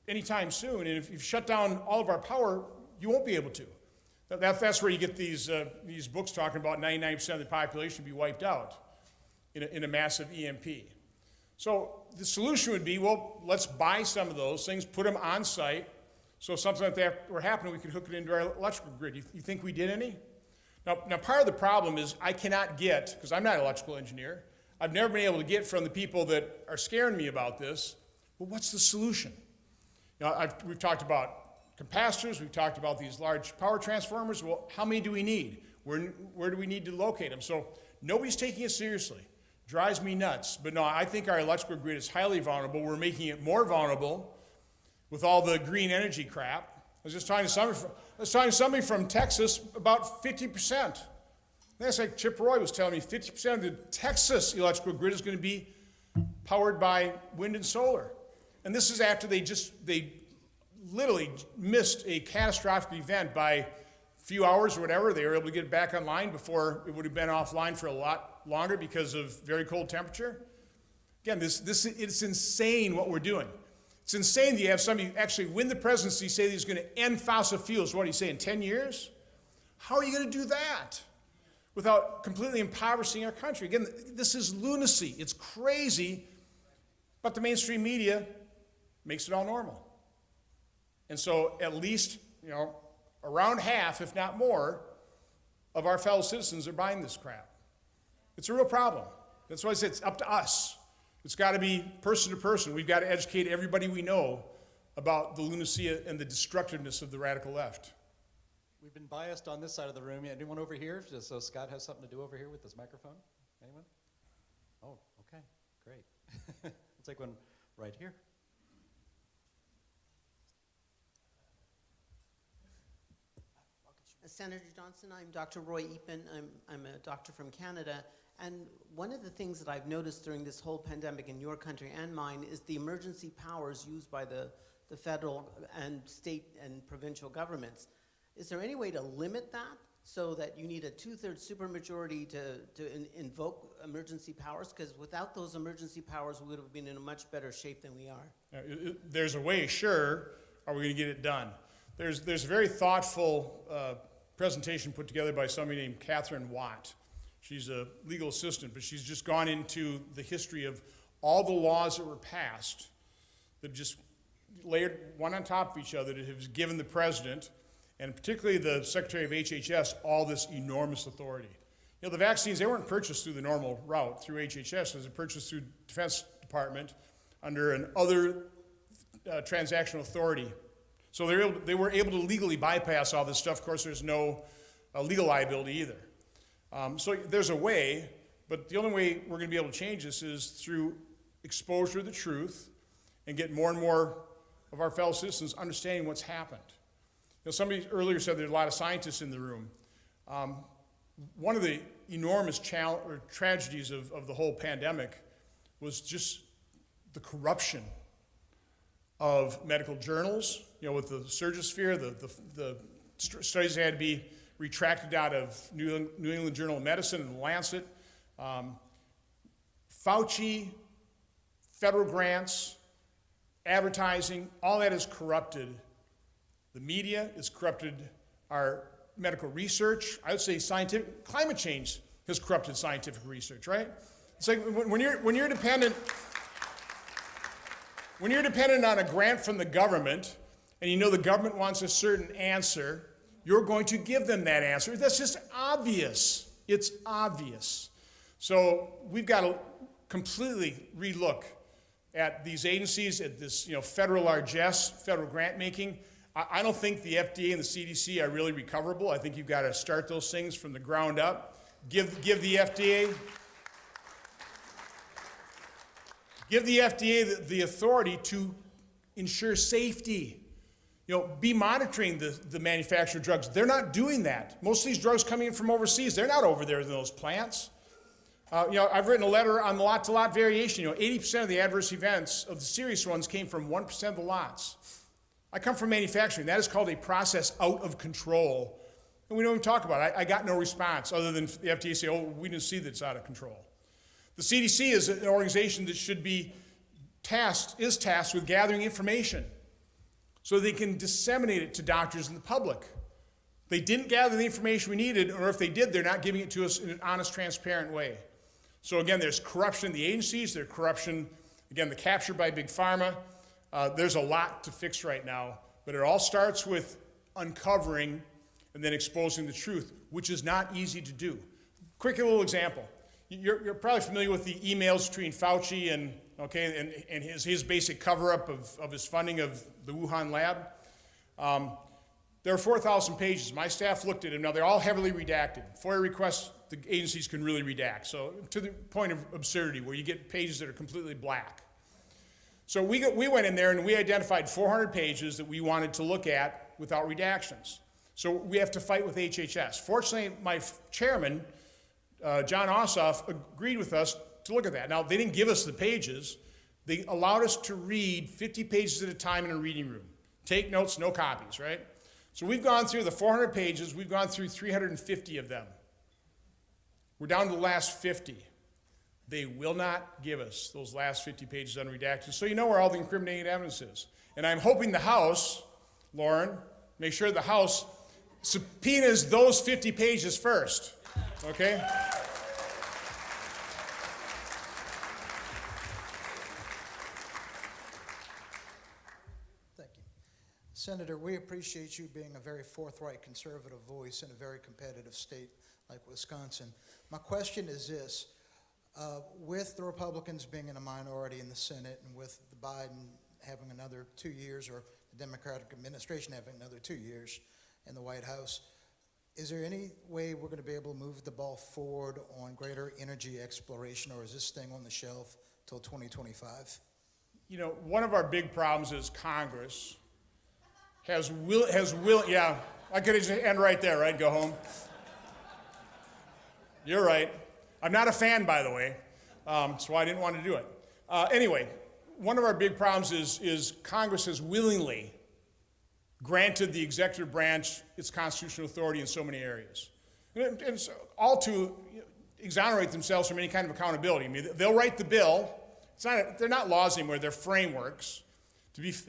anytime soon, and if you shut down all of our power, you won't be able to. That's where you get these books talking about 99% of the population be wiped out in a massive EMP. So the solution would be, well, let's buy some of those things, put them on site, so if something like that were happening, we could hook it into our electrical grid. You think we did any? Now part of the problem is I cannot get, because I'm not an electrical engineer, I've never been able to get from the people that are scaring me about this, well, what's the solution? We've talked about capacitors, we've talked about these large power transformers. Well, how many do we need? Where do we need to locate them? So nobody's taking it seriously. Drives me nuts. But no, I think our electrical grid is highly vulnerable. We're making it more vulnerable with all the green energy crap. I was just talking to somebody from Texas, about 50%. That's like Chip Roy was telling me, 50% of the Texas electrical grid is going to be powered by wind and solar. And this is after they literally missed a catastrophic event by a few hours or whatever. They were able to get it back online before it would have been offline for a lot longer because of very cold temperature. Again, it's insane what we're doing. It's insane that you have somebody actually win the presidency, say that he's going to end fossil fuels. What do you say, in 10 years? How are you going to do that without completely impoverishing our country? Again, this is lunacy. It's crazy, but the mainstream media makes it all normal. And so at least, around half, if not more, of our fellow citizens are buying this crap. It's a real problem. That's why I say it's up to us. It's got to be person to person. We've got to educate everybody we know about the lunacy and the destructiveness of the radical left. We've been biased on this side of the room. Yeah, anyone over here? So Scott has something to do over here with this microphone? Anyone? Oh, okay, great. We'll take one right here. Senator Johnson, I'm Dr. Roy Eapen. I'm a doctor from Canada. And one of the things that I've noticed during this whole pandemic in your country and mine is the emergency powers used by the federal and state and provincial governments. Is there any way to limit that so that you need a 2/3 supermajority to invoke emergency powers? Because without those emergency powers, we would have been in a much better shape than we are. There's a way, sure. are we going to get it done? There's a very thoughtful presentation put together by somebody named Catherine Watt. She's a legal assistant, but she's just gone into the history of all the laws that were passed that just layered one on top of each other that have given the president, and particularly the Secretary of HHS, all this enormous authority. You know, the vaccines, they weren't purchased through the normal route, through HHS. They were purchased through Defense Department under an other transactional authority. So they were able to legally bypass all this stuff. Of course, there's no legal liability either. So there's a way, but the only way we're going to be able to change this is through exposure to the truth and get more and more of our fellow citizens understanding what's happened. You know, somebody earlier said there's a lot of scientists in the room. One of the enormous tragedies of the whole pandemic was just the corruption of medical journals, you know, with the Surgisphere, the studies that had to be retracted out of New England Journal of Medicine and Lancet. Fauci, federal grants, advertising, all that is corrupted. The media is corrupted our medical research. I would say climate change has corrupted scientific research, right? It's like when you're dependent on a grant from the government, and you know the government wants a certain answer, you're going to give them that answer. That's just obvious. It's obvious. So we've got to completely relook at these agencies, at this federal largesse, federal grant making. I don't think the FDA and the CDC are really recoverable. I think you've got to start those things from the ground up. Give the FDA the authority to ensure safety. Be monitoring the manufactured drugs. They're not doing that. Most of these drugs coming in from overseas, they're not over there in those plants. I've written a letter on the lot-to-lot variation. 80% of the adverse events of the serious ones came from 1% of the lots. I come from manufacturing. That is called a process out of control. And we don't even talk about it. I got no response other than the FDA say, oh, we didn't see that it's out of control. The CDC is an organization that should be tasked with gathering information so they can disseminate it to doctors and the public. They didn't gather the information we needed, or if they did, they're not giving it to us in an honest, transparent way. So again, there's corruption in the agencies, there's corruption, again, the capture by Big Pharma. There's a lot to fix right now, but it all starts with uncovering and then exposing the truth, which is not easy to do. Quick little example. You're probably familiar with the emails between Fauci and his basic cover-up of his funding of the Wuhan lab. There are 4,000 pages. My staff looked at them. Now, they're all heavily redacted. FOIA requests, the agencies can really redact. So to the point of absurdity, where you get pages that are completely black. So we went in there and we identified 400 pages that we wanted to look at without redactions. So we have to fight with HHS. Fortunately, my chairman, John Ossoff, agreed with us to look at that. Now, they didn't give us the pages. They allowed us to read 50 pages at a time in a reading room. Take notes, no copies, right? So we've gone through the 400 pages. We've gone through 350 of them. We're down to the last 50. They will not give us those last 50 pages unredacted, so you know where all the incriminating evidence is. And I'm hoping the House, Lauren, make sure the House subpoenas those 50 pages first, okay? Thank you. Senator, we appreciate you being a very forthright conservative voice in a very competitive state like Wisconsin. My question is this. With the Republicans being in a minority in the Senate and with the Biden having another 2 years, or the Democratic administration having another 2 years in the White House, is there any way we're going to be able to move the ball forward on greater energy exploration, or is this thing on the shelf till 2025? One of our big problems is Congress has yeah, I could just end right there, right? Go home. You're right. I'm not a fan, by the way, so I didn't want to do it. Anyway, one of our big problems is Congress has willingly granted the executive branch its constitutional authority in so many areas. And so, all to exonerate themselves from any kind of accountability. I mean, they'll write the bill. They're not laws anymore, they're frameworks.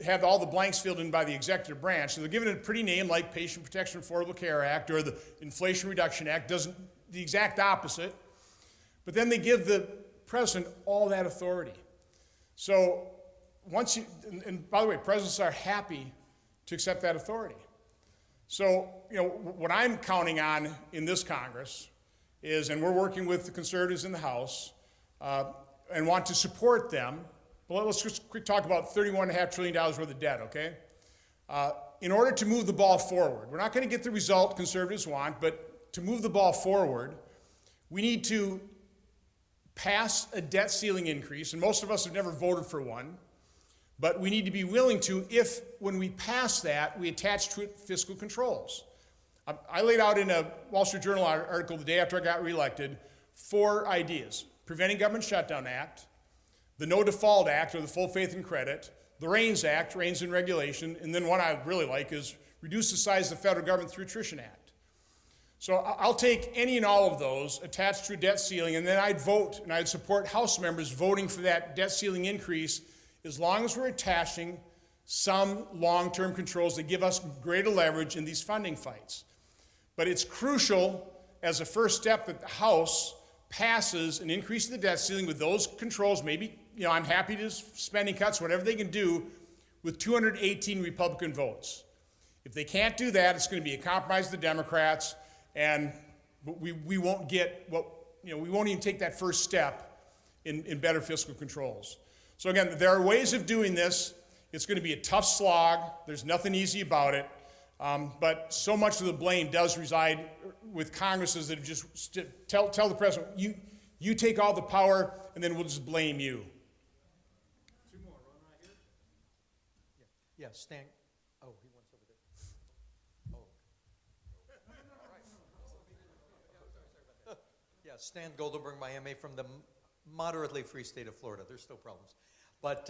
have all the blanks filled in by the executive branch. So they're giving it a pretty name like Patient Protection Affordable Care Act or the Inflation Reduction Act, doesn't the exact opposite. But then they give the president all that authority. So once you, and by the way, presidents are happy to accept that authority. So, what I'm counting on in this Congress is, and we're working with the conservatives in the House and want to support them. Well, let's just quick talk about $31.5 trillion worth of debt, okay? In order to move the ball forward, we're not going to get the result conservatives want, but to move the ball forward, we need to pass a debt ceiling increase, and most of us have never voted for one, but we need to be willing to, if when we pass that, we attach to it fiscal controls. I laid out in a Wall Street Journal article the day after I got reelected 4 ideas: Preventing Government Shutdown Act, the No Default Act, or the Full Faith and Credit, the REINS Act, Reins and Regulation, and then one I really like is Reduce the Size of the Federal Government Through Attrition Act. So I'll take any and all of those attached to a debt ceiling, and then I'd vote, and I'd support House members voting for that debt ceiling increase as long as we're attaching some long-term controls that give us greater leverage in these funding fights. But it's crucial as a first step that the House passes an increase in the debt ceiling with those controls. Maybe, I'm happy to spending cuts, whatever they can do, with 218 Republican votes. If they can't do that, it's going to be a compromise of the Democrats, and we won't get what, we won't even take that first step in better fiscal controls. So again, there are ways of doing this. It's going to be a tough slog. There's nothing easy about it. But so much of the blame does reside with Congresses that have just tell the president, you take all the power, and then we'll just blame you. 2 more. Ron, right here. Yeah, Stan. Oh, he wants over there. Oh. All right. Yeah, Stan Goldenberg, Miami, from the moderately free state of Florida. There's still problems. But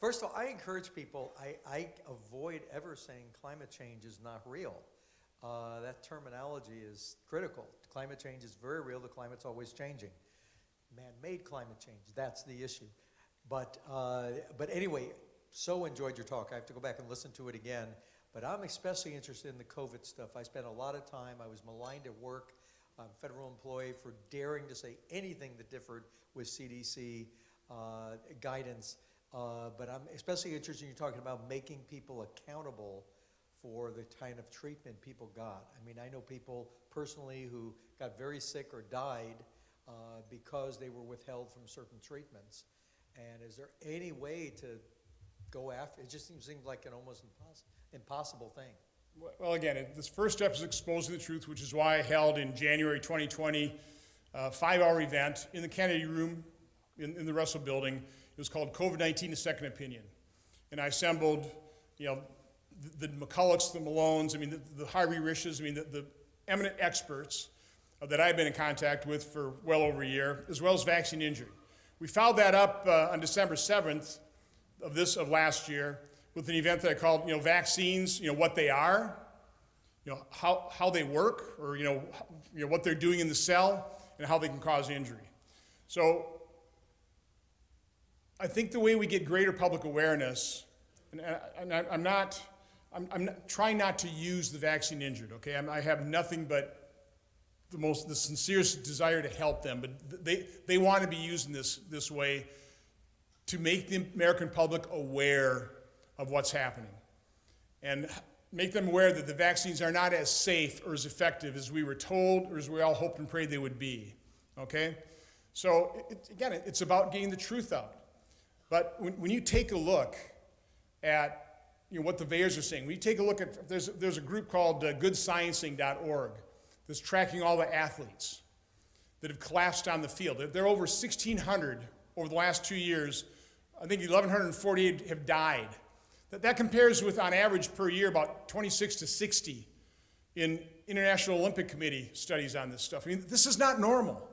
first of all, I encourage people, I avoid ever saying climate change is not real. That terminology is critical. Climate change is very real. The climate's always changing. Man-made climate change, that's the issue. But anyway, so enjoyed your talk. I have to go back and listen to it again. But I'm especially interested in the COVID stuff. I spent a lot of time, I was maligned at work. I'm a federal employee for daring to say anything that differed with CDC guidance, but I'm especially interested in you talking about making people accountable for the kind of treatment people got. I mean, I know people personally who got very sick or died because they were withheld from certain treatments. And is there any way to go after it? Just seems like an almost impossible thing. Well, again, this first step is exposing the truth, which is why I held in January 2020 a 5-hour event in the Kennedy Room in the Russell Building. It was called COVID-19: A Second Opinion. And I assembled, the McCullochs, the Malones, the Harvey Rishes, the eminent experts that I've been in contact with for well over a year, as well as vaccine injury. We followed that up on December 7th of last year with an event that I called, vaccines, what they are, how they work, or what they're doing in the cell, and how they can cause injury. So I think the way we get greater public awareness, and I'm trying not to use the vaccine injured, okay? I have nothing but the sincerest desire to help them, but they want to be used in this way to make the American public aware of what's happening and make them aware that the vaccines are not as safe or as effective as we were told or as we all hoped and prayed they would be, okay? So again, it's about getting the truth out. But when you take a look at what the VAERS are saying, when you take a look at, there's a group called goodsciencing.org that's tracking all the athletes that have collapsed on the field. There are over 1,600 over the last 2 years. I think 1,148 have died. That compares with, on average per year, about 26 to 60 in International Olympic Committee studies on this stuff. This is not normal.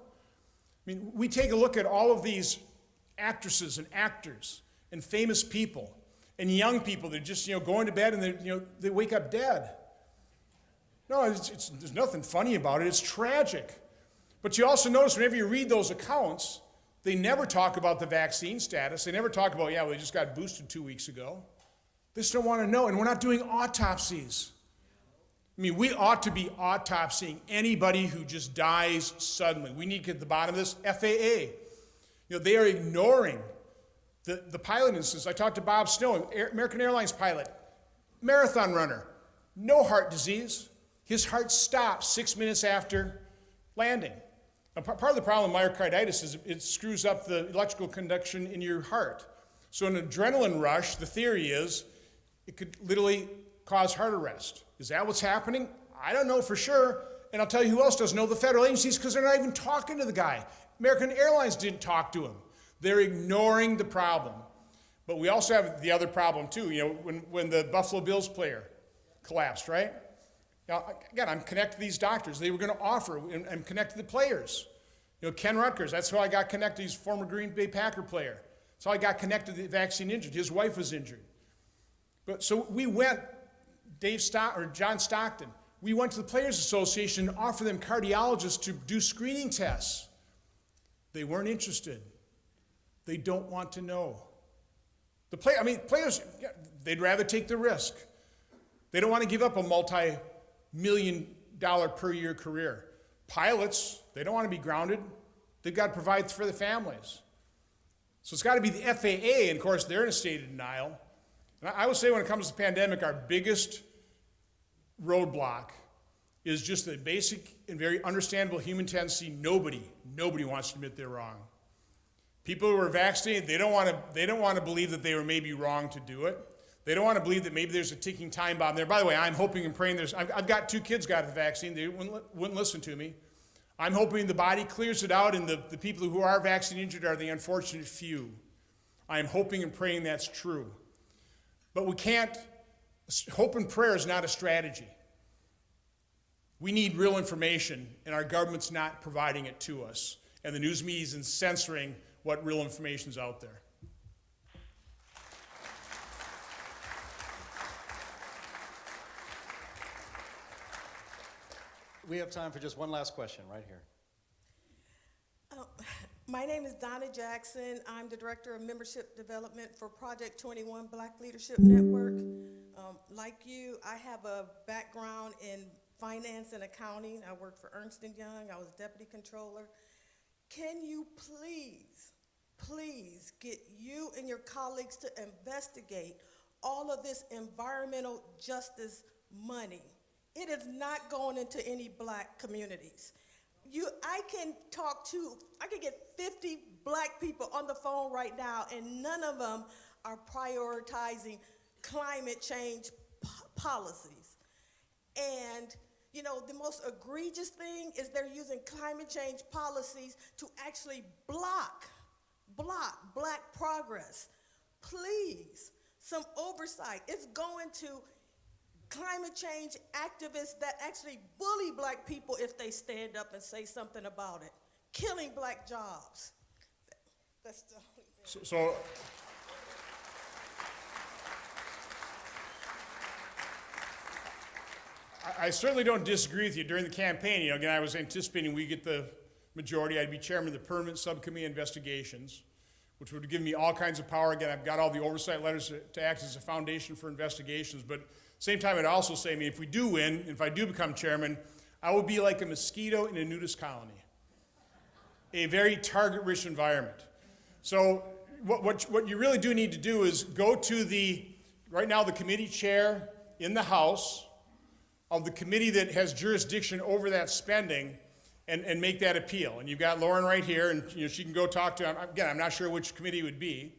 We take a look at all of these actresses and actors and famous people and young people that are just going to bed and they wake up dead. No, there's nothing funny about it. It's tragic. But you also notice whenever you read those accounts, They never talk about the vaccine status. They never talk about, yeah, we just got boosted 2 weeks ago. They just don't want to know, and we're not doing autopsies. I mean, we ought to be autopsying anybody who just dies suddenly. We need to get to the bottom of this. FAA, they are ignoring the pilot instance. I talked to Bob Snow, American Airlines pilot, marathon runner, no heart disease. His heart stopped 6 minutes after landing. Now, part of the problem with myocarditis is it screws up the electrical conduction in your heart. So an adrenaline rush, the theory is, it could literally cause heart arrest. Is that what's happening? I don't know for sure. And I'll tell you who else doesn't know, the federal agencies, because they're not even talking to the guy. American Airlines didn't talk to him. They're ignoring the problem. But we also have the other problem too, when the Buffalo Bills player collapsed, right? Now, again, I'm connected to these doctors. They were going to offer, and I'm connected to the players. Ken Rutgers, that's how I got connected. He's a former Green Bay Packer player. That's how I got connected to the vaccine injured. His wife was injured. But so we went, John Stockton, we went to the Players Association and offered them cardiologists to do screening tests. They weren't interested. They don't want to know. Players, they'd rather take the risk. They don't want to give up a multi-million-dollar per year career. Pilots, they don't want to be grounded. They've got to provide for the families. So it's got to be the FAA, and of course, they're in a state of denial. And I would say when it comes to the pandemic, our biggest roadblock is just the basic and very understandable human tendency. Nobody wants to admit they're wrong. People who are vaccinated, they don't want to believe that they were maybe wrong to do it. They don't want to believe that maybe there's a ticking time bomb there. By the way, I'm hoping and praying I've got 2 kids got the vaccine. They wouldn't listen to me. I'm hoping the body clears it out and the people who are vaccine injured are the unfortunate few. I'm hoping and praying that's true. But we can't, hope and prayer is not a strategy. We need real information, and our government's not providing it to us. And the news media is censoring what real information is out there. We have time for just one last question right here. My name is Donna Jackson. I'm the Director of Membership Development for Project 21 Black Leadership Network. Like you, I have a background in finance and accounting. I worked for Ernst & Young. I was Deputy Controller. Can you please get you and your colleagues to investigate all of this environmental justice money? It is not going into any black communities. I can get 50 black people on the phone right now, and none of them are prioritizing climate change policies. And the most egregious thing is they're using climate change policies to actually block black progress. Please, some oversight. It's going to climate change activists that actually bully black people if they stand up and say something about it, killing black jobs. That's the only thing. So I certainly don't disagree with you. During the campaign, again, I was anticipating we get the majority. I'd be chairman of the Permanent Subcommittee on Investigations, which would give me all kinds of power. Again, I've got all the oversight letters to act as a foundation for investigations, but same time, I'd also say, if we do win, if I do become chairman, I will be like a mosquito in a nudist colony, a very target-rich environment. So what you really do need to do is go to right now, the committee chair in the House of the committee that has jurisdiction over that spending and make that appeal. And you've got Lauren right here, and she can go talk to, again, I'm not sure which committee it would be.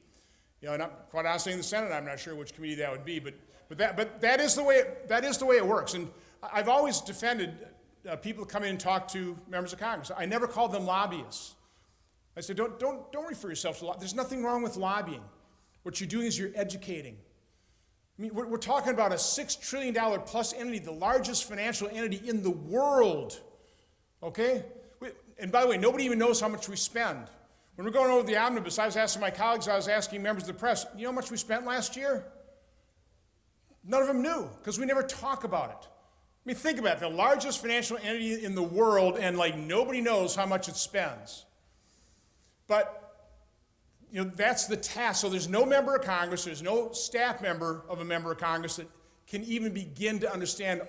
Quite honestly, in the Senate, I'm not sure which committee that would be, but that is the way it works. And I've always defended people who come in and talk to members of Congress. I never called them lobbyists. I said, don't refer yourself to lobbyists. There's nothing wrong with lobbying. What you're doing is you're educating. We're talking about a $6 trillion plus entity, the largest financial entity in the world. Okay? And by the way, nobody even knows how much we spend. When we're going over the omnibus, I was asking my colleagues, I was asking members of the press, you know how much we spent last year? None of them knew, because we never talk about it. Think about it, the largest financial entity in the world, and nobody knows how much it spends. But that's the task. So there's no member of Congress, there's no staff member of a member of Congress that can even begin to understand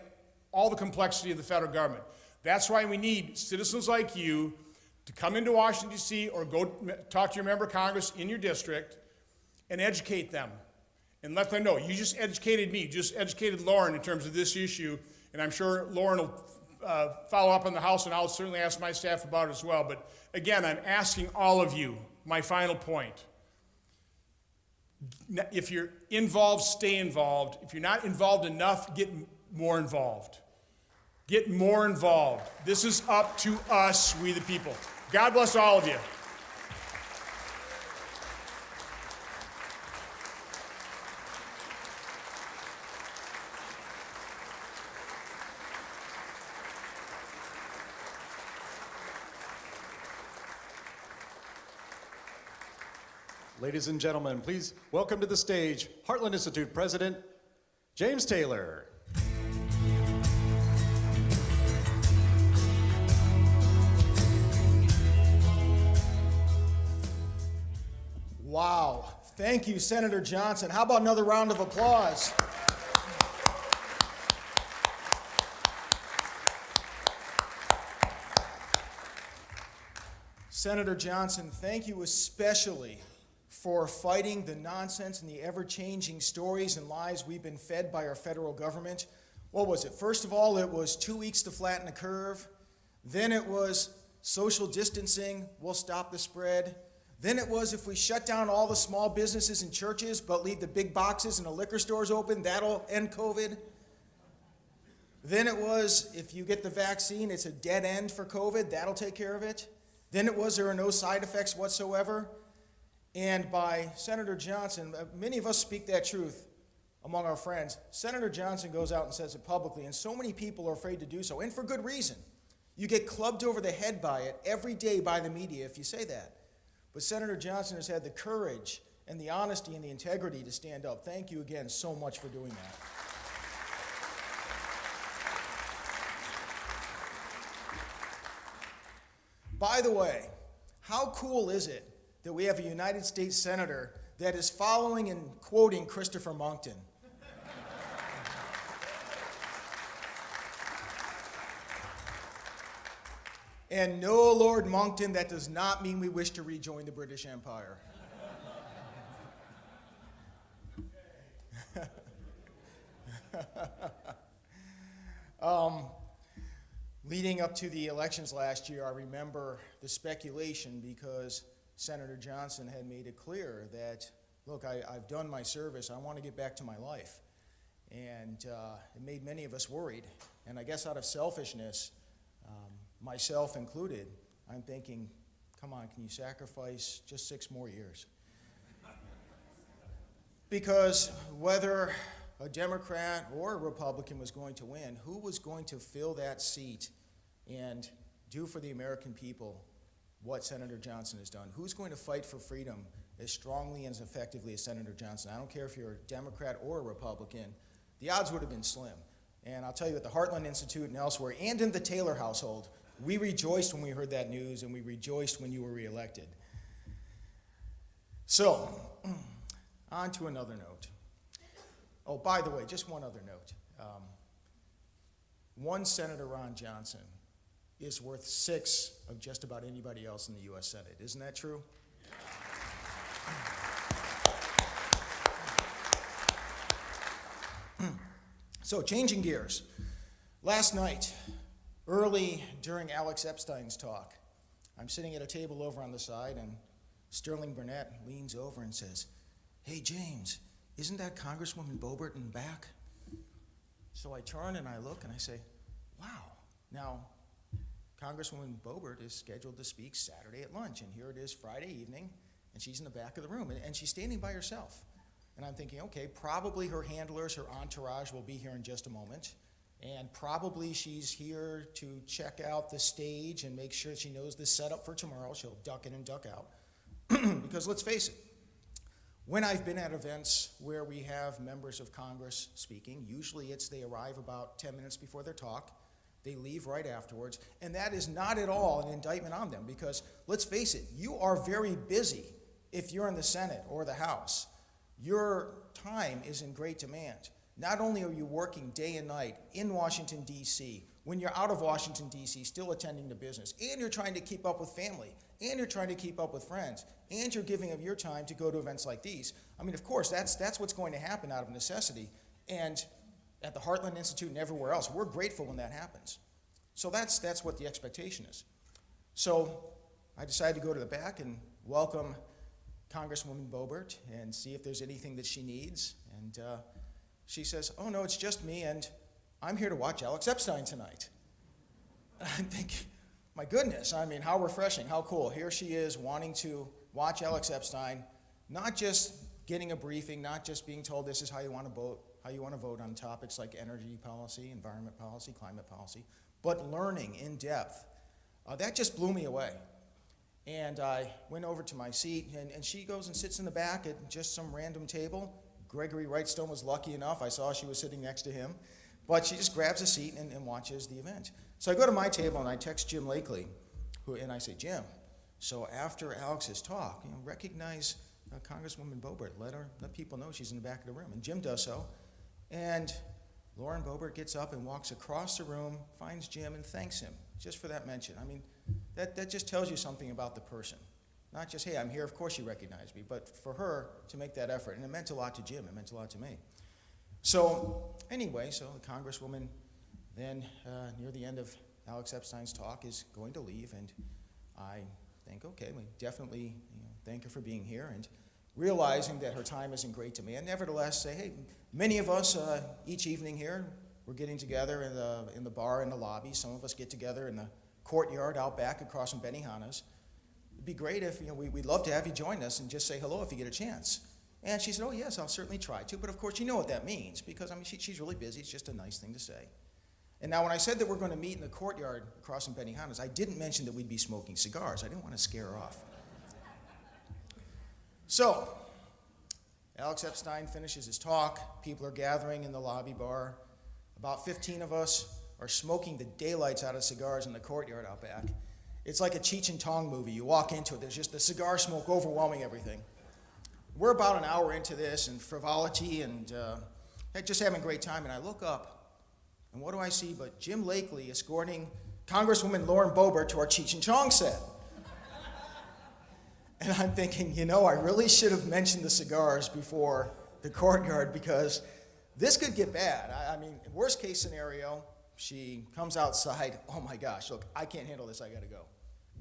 all the complexity of the federal government. That's why we need citizens like you to come into Washington, D.C., or go talk to your member of Congress in your district and educate them and let them know. You just educated me, you just educated Lauren in terms of this issue, and I'm sure Lauren will follow up on the House, and I'll certainly ask my staff about it as well. But again, I'm asking all of you, my final point. If you're involved, stay involved. If you're not involved enough, get more involved. Get more involved. This is up to us, we the people. God bless all of you. Ladies and gentlemen, please welcome to the stage Heartland Institute President James Taylor. Wow. Thank you, Senator Johnson. How about another round of applause? Senator Johnson, thank you especially for fighting the nonsense and the ever-changing stories and lies we've been fed by our federal government. What was it? First of all, it was 2 weeks to flatten the curve. Then it was social distancing will stop the spread. Then it was if we shut down all the small businesses and churches but leave the big boxes and the liquor stores open, that'll end COVID. Then it was if you get the vaccine, it's a dead end for COVID, that'll take care of it. Then it was there are no side effects whatsoever. And by Senator Johnson, many of us speak that truth among our friends. Senator Johnson goes out and says it publicly, and so many people are afraid to do so, and for good reason. You get clubbed over the head by it every day by the media if you say that. But Senator Johnson has had the courage and the honesty and the integrity to stand up. Thank you again so much for doing that. By the way, how cool is it that we have a United States Senator that is following and quoting Christopher Monckton? And no, Lord Monckton, that does not mean we wish to rejoin the British Empire. Leading up to the elections last year, I remember the speculation because Senator Johnson had made it clear that, look, I've done my service, I want to get back to my life. And it made many of us worried. And I guess out of selfishness, myself included, I'm thinking, come on, can you sacrifice just 6 more years? Because whether a Democrat or a Republican was going to win, who was going to fill that seat and do for the American people what Senator Johnson has done? Who's going to fight for freedom as strongly and as effectively as Senator Johnson? I don't care if you're a Democrat or a Republican. The odds would have been slim. And I'll tell you, at the Heartland Institute and elsewhere, and in the Taylor household, we rejoiced when we heard that news, and we rejoiced when you were reelected. So, on to another note. Oh, by the way, just one other note. One Senator Ron Johnson is worth 6 of just about anybody else in the U.S. Senate. Isn't that true? So, changing gears. Last night, early during Alex Epstein's talk, I'm sitting at a table over on the side, and Sterling Burnett leans over and says, "Hey, James, isn't that Congresswoman Boebert in the back?" So I turn and I look and I say, wow. Now, Congresswoman Boebert is scheduled to speak Saturday at lunch, and here it is Friday evening, and she's in the back of the room, and she's standing by herself. And I'm thinking, okay, probably her handlers, her entourage will be here in just a moment, and probably she's here to check out the stage and make sure she knows the setup for tomorrow. She'll duck in and duck out. Because let's face it, when I've been at events where we have members of Congress speaking, usually they arrive about 10 minutes before their talk, they leave right afterwards, and that is not at all an indictment on them, because let's face it, you are very busy if you're in the Senate or the House, your time is in great demand. Not only are you working day and night in Washington, D.C., when you're out of Washington, D.C., still attending to business, and you're trying to keep up with family, and you're trying to keep up with friends, and you're giving of your time to go to events like these. I mean, of course, that's what's going to happen out of necessity. And at the Heartland Institute and everywhere else, we're grateful when that happens. So that's what the expectation is. So I decided to go to the back and welcome Congresswoman Boebert and see if there's anything that she needs. And she says, oh no, it's just me, and I'm here to watch Alex Epstein tonight. And I think, my goodness, I mean, how refreshing, how cool. Here she is wanting to watch Alex Epstein, not just getting a briefing, not just being told this is how you want to vote on topics like energy policy, environment policy, climate policy, but learning in depth. That just blew me away. And I went over to my seat, and she goes and sits in the back at just some random table. Gregory Wrightstone was lucky enough. I saw she was sitting next to him. But she just grabs a seat and watches the event. So I go to my table and I text Jim Lakely, and I say, Jim, so after Alex's talk, recognize Congresswoman Boebert. Let people know she's in the back of the room. And Jim does so. And Lauren Boebert gets up and walks across the room, finds Jim, and thanks him just for that mention. I mean, that just tells you something about the person. Not just, hey, I'm here, of course she recognized me, but for her to make that effort. And it meant a lot to Jim. It meant a lot to me. So anyway, so the Congresswoman then, near the end of Alex Epstein's talk, is going to leave, and I think, okay, we definitely thank her for being here, and realizing that her time is in great demand, nevertheless say, hey, many of us each evening here, we're getting together in the bar, in the lobby. Some of us get together in the courtyard out back across from Benihana's. It'd be great if, we'd love to have you join us and just say hello if you get a chance. And she said, oh, yes, I'll certainly try to. But, of course, you know what that means because, I mean, she's really busy. It's just a nice thing to say. And now when I said that we're going to meet in the courtyard across from Benihana's, I didn't mention that we'd be smoking cigars. I didn't want to scare her off. So Alex Epstein finishes his talk. People are gathering in the lobby bar. About 15 of us are smoking the daylights out of cigars in the courtyard out back. It's like a Cheech and Chong movie. You walk into it, there's just the cigar smoke overwhelming everything. We're about an hour into this, and frivolity, and just having a great time, and I look up, and what do I see but Jim Lakely escorting Congresswoman Lauren Boebert to our Cheech and Chong set. And I'm thinking, I really should have mentioned the cigars before the courtyard, because this could get bad. I mean, worst case scenario, she comes outside, oh my gosh, look, I can't handle this, I gotta go.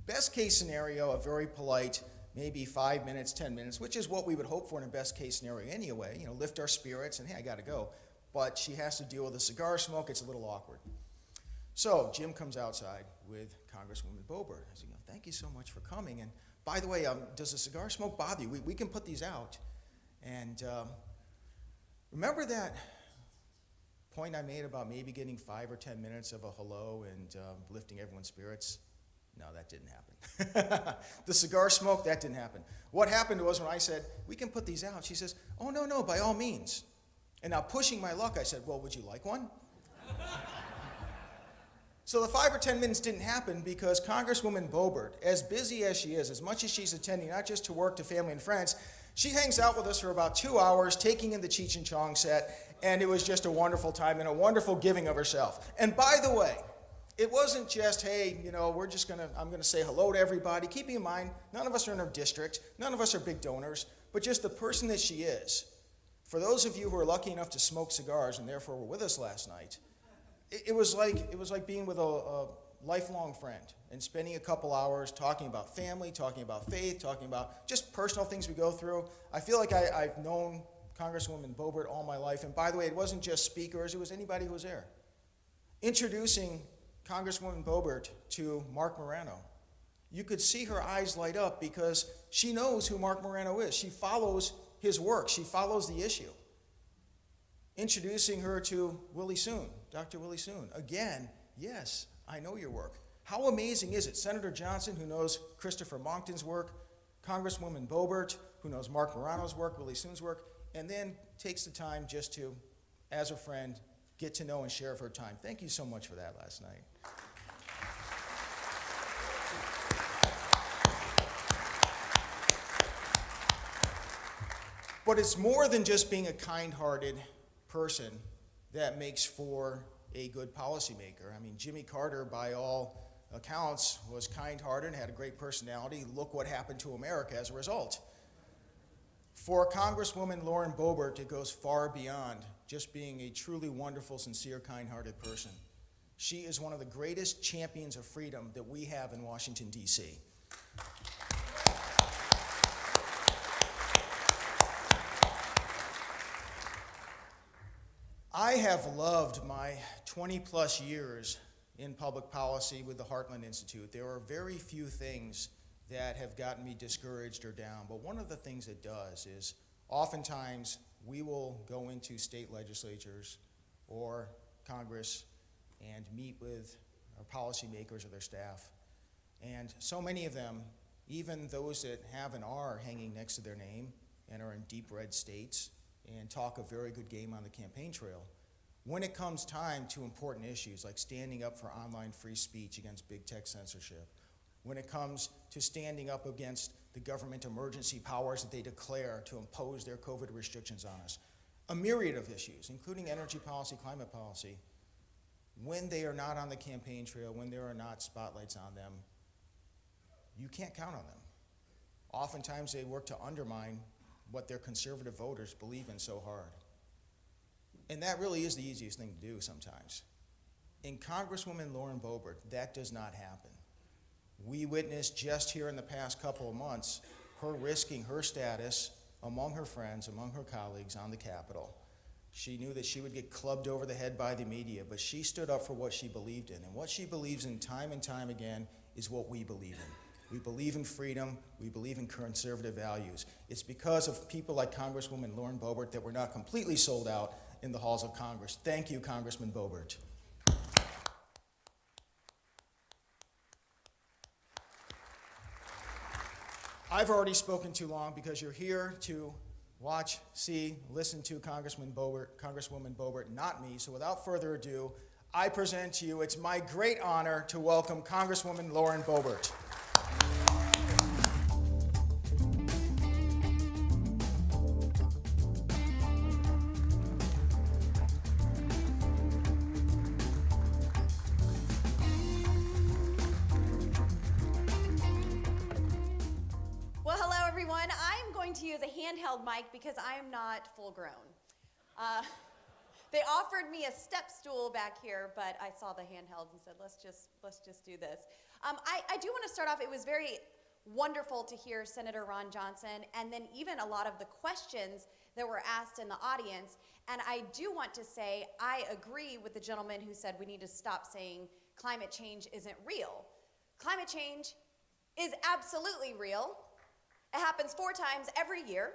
Best case scenario, a very polite, maybe 5 minutes, 10 minutes, which is what we would hope for in a best case scenario anyway, lift our spirits and, hey, I gotta go. But she has to deal with the cigar smoke, it's a little awkward. So Jim comes outside with Congresswoman Boebert. I said, thank you so much for coming. And by the way, does the cigar smoke bother you? We can put these out. And remember that point I made about maybe getting 5 or 10 minutes of a hello and lifting everyone's spirits? No, that didn't happen. The cigar smoke, that didn't happen. What happened was when I said, we can put these out, she says, oh, no, by all means. And now pushing my luck, I said, well, would you like one? So the 5 or 10 minutes didn't happen because Congresswoman Boebert, as busy as she is, as much as she's attending, not just to work, to family and friends, she hangs out with us for about 2 hours, taking in the Cheech and Chong set, and it was just a wonderful time and a wonderful giving of herself. And by the way, it wasn't just, hey, I'm going to say hello to everybody. Keeping in mind, none of us are in her district. None of us are big donors. But just the person that she is. For those of you who are lucky enough to smoke cigars and therefore were with us last night, it was like being with a lifelong friend and spending a couple hours talking about family, talking about faith, talking about just personal things we go through. I feel like I've known Congresswoman Boebert all my life. And by the way, it wasn't just speakers. It was anybody who was there. Introducing Congresswoman Boebert to Mark Morano. You could see her eyes light up because she knows who Mark Morano is. She follows his work. She follows the issue. Introducing her to Willie Soon, Dr. Willie Soon. Again, yes, I know your work. How amazing is it? Senator Johnson, who knows Christopher Monckton's work, Congresswoman Boebert, who knows Mark Morano's work, Willie Soon's work, and then takes the time just to, as a friend, get to know and share of her time. Thank you so much for that last night. But it's more than just being a kind-hearted person that makes for a good policymaker. I mean, Jimmy Carter, by all accounts, was kind-hearted and had a great personality. Look what happened to America as a result. For Congresswoman Lauren Boebert, it goes far beyond just being a truly wonderful, sincere, kind-hearted person. She is one of the greatest champions of freedom that we have in Washington, D.C. I have loved my 20-plus years in public policy with the Heartland Institute. There are very few things that have gotten me discouraged or down, but one of the things it does is oftentimes we will go into state legislatures or Congress and meet with our policymakers or their staff, and so many of them, even those that have an R hanging next to their name and are in deep red states, and talk a very good game on the campaign trail. When it comes time to important issues like standing up for online free speech against big tech censorship, when it comes to standing up against the government emergency powers that they declare to impose their COVID restrictions on us, a myriad of issues, including energy policy, climate policy, when they are not on the campaign trail, when there are not spotlights on them, you can't count on them. Oftentimes they work to undermine what their conservative voters believe in so hard. And that really is the easiest thing to do sometimes. In Congresswoman Lauren Boebert, that does not happen. We witnessed just here in the past couple of months her risking her status among her friends, among her colleagues on the Capitol. She knew that she would get clubbed over the head by the media, but she stood up for what she believed in. And what she believes in time and time again is what we believe in. We believe in freedom. We believe in conservative values. It's because of people like Congresswoman Lauren Boebert that we're not completely sold out in the halls of Congress. Thank you, Congressman Boebert. I've already spoken too long because you're here to watch, see, listen to Congresswoman Boebert, not me. So without further ado, I present to you, it's my great honor to welcome Congresswoman Lauren Boebert. Well, hello everyone. I'm going to use a handheld mic because I'm not full grown. They offered me a step stool back here, but I saw the handhelds and said, let's just do this. I do want to start off, it was very wonderful to hear Senator Ron Johnson and then even a lot of the questions that were asked in the audience. And I do want to say, I agree with the gentleman who said we need to stop saying climate change isn't real. Climate change is absolutely real. It happens 4 times every year.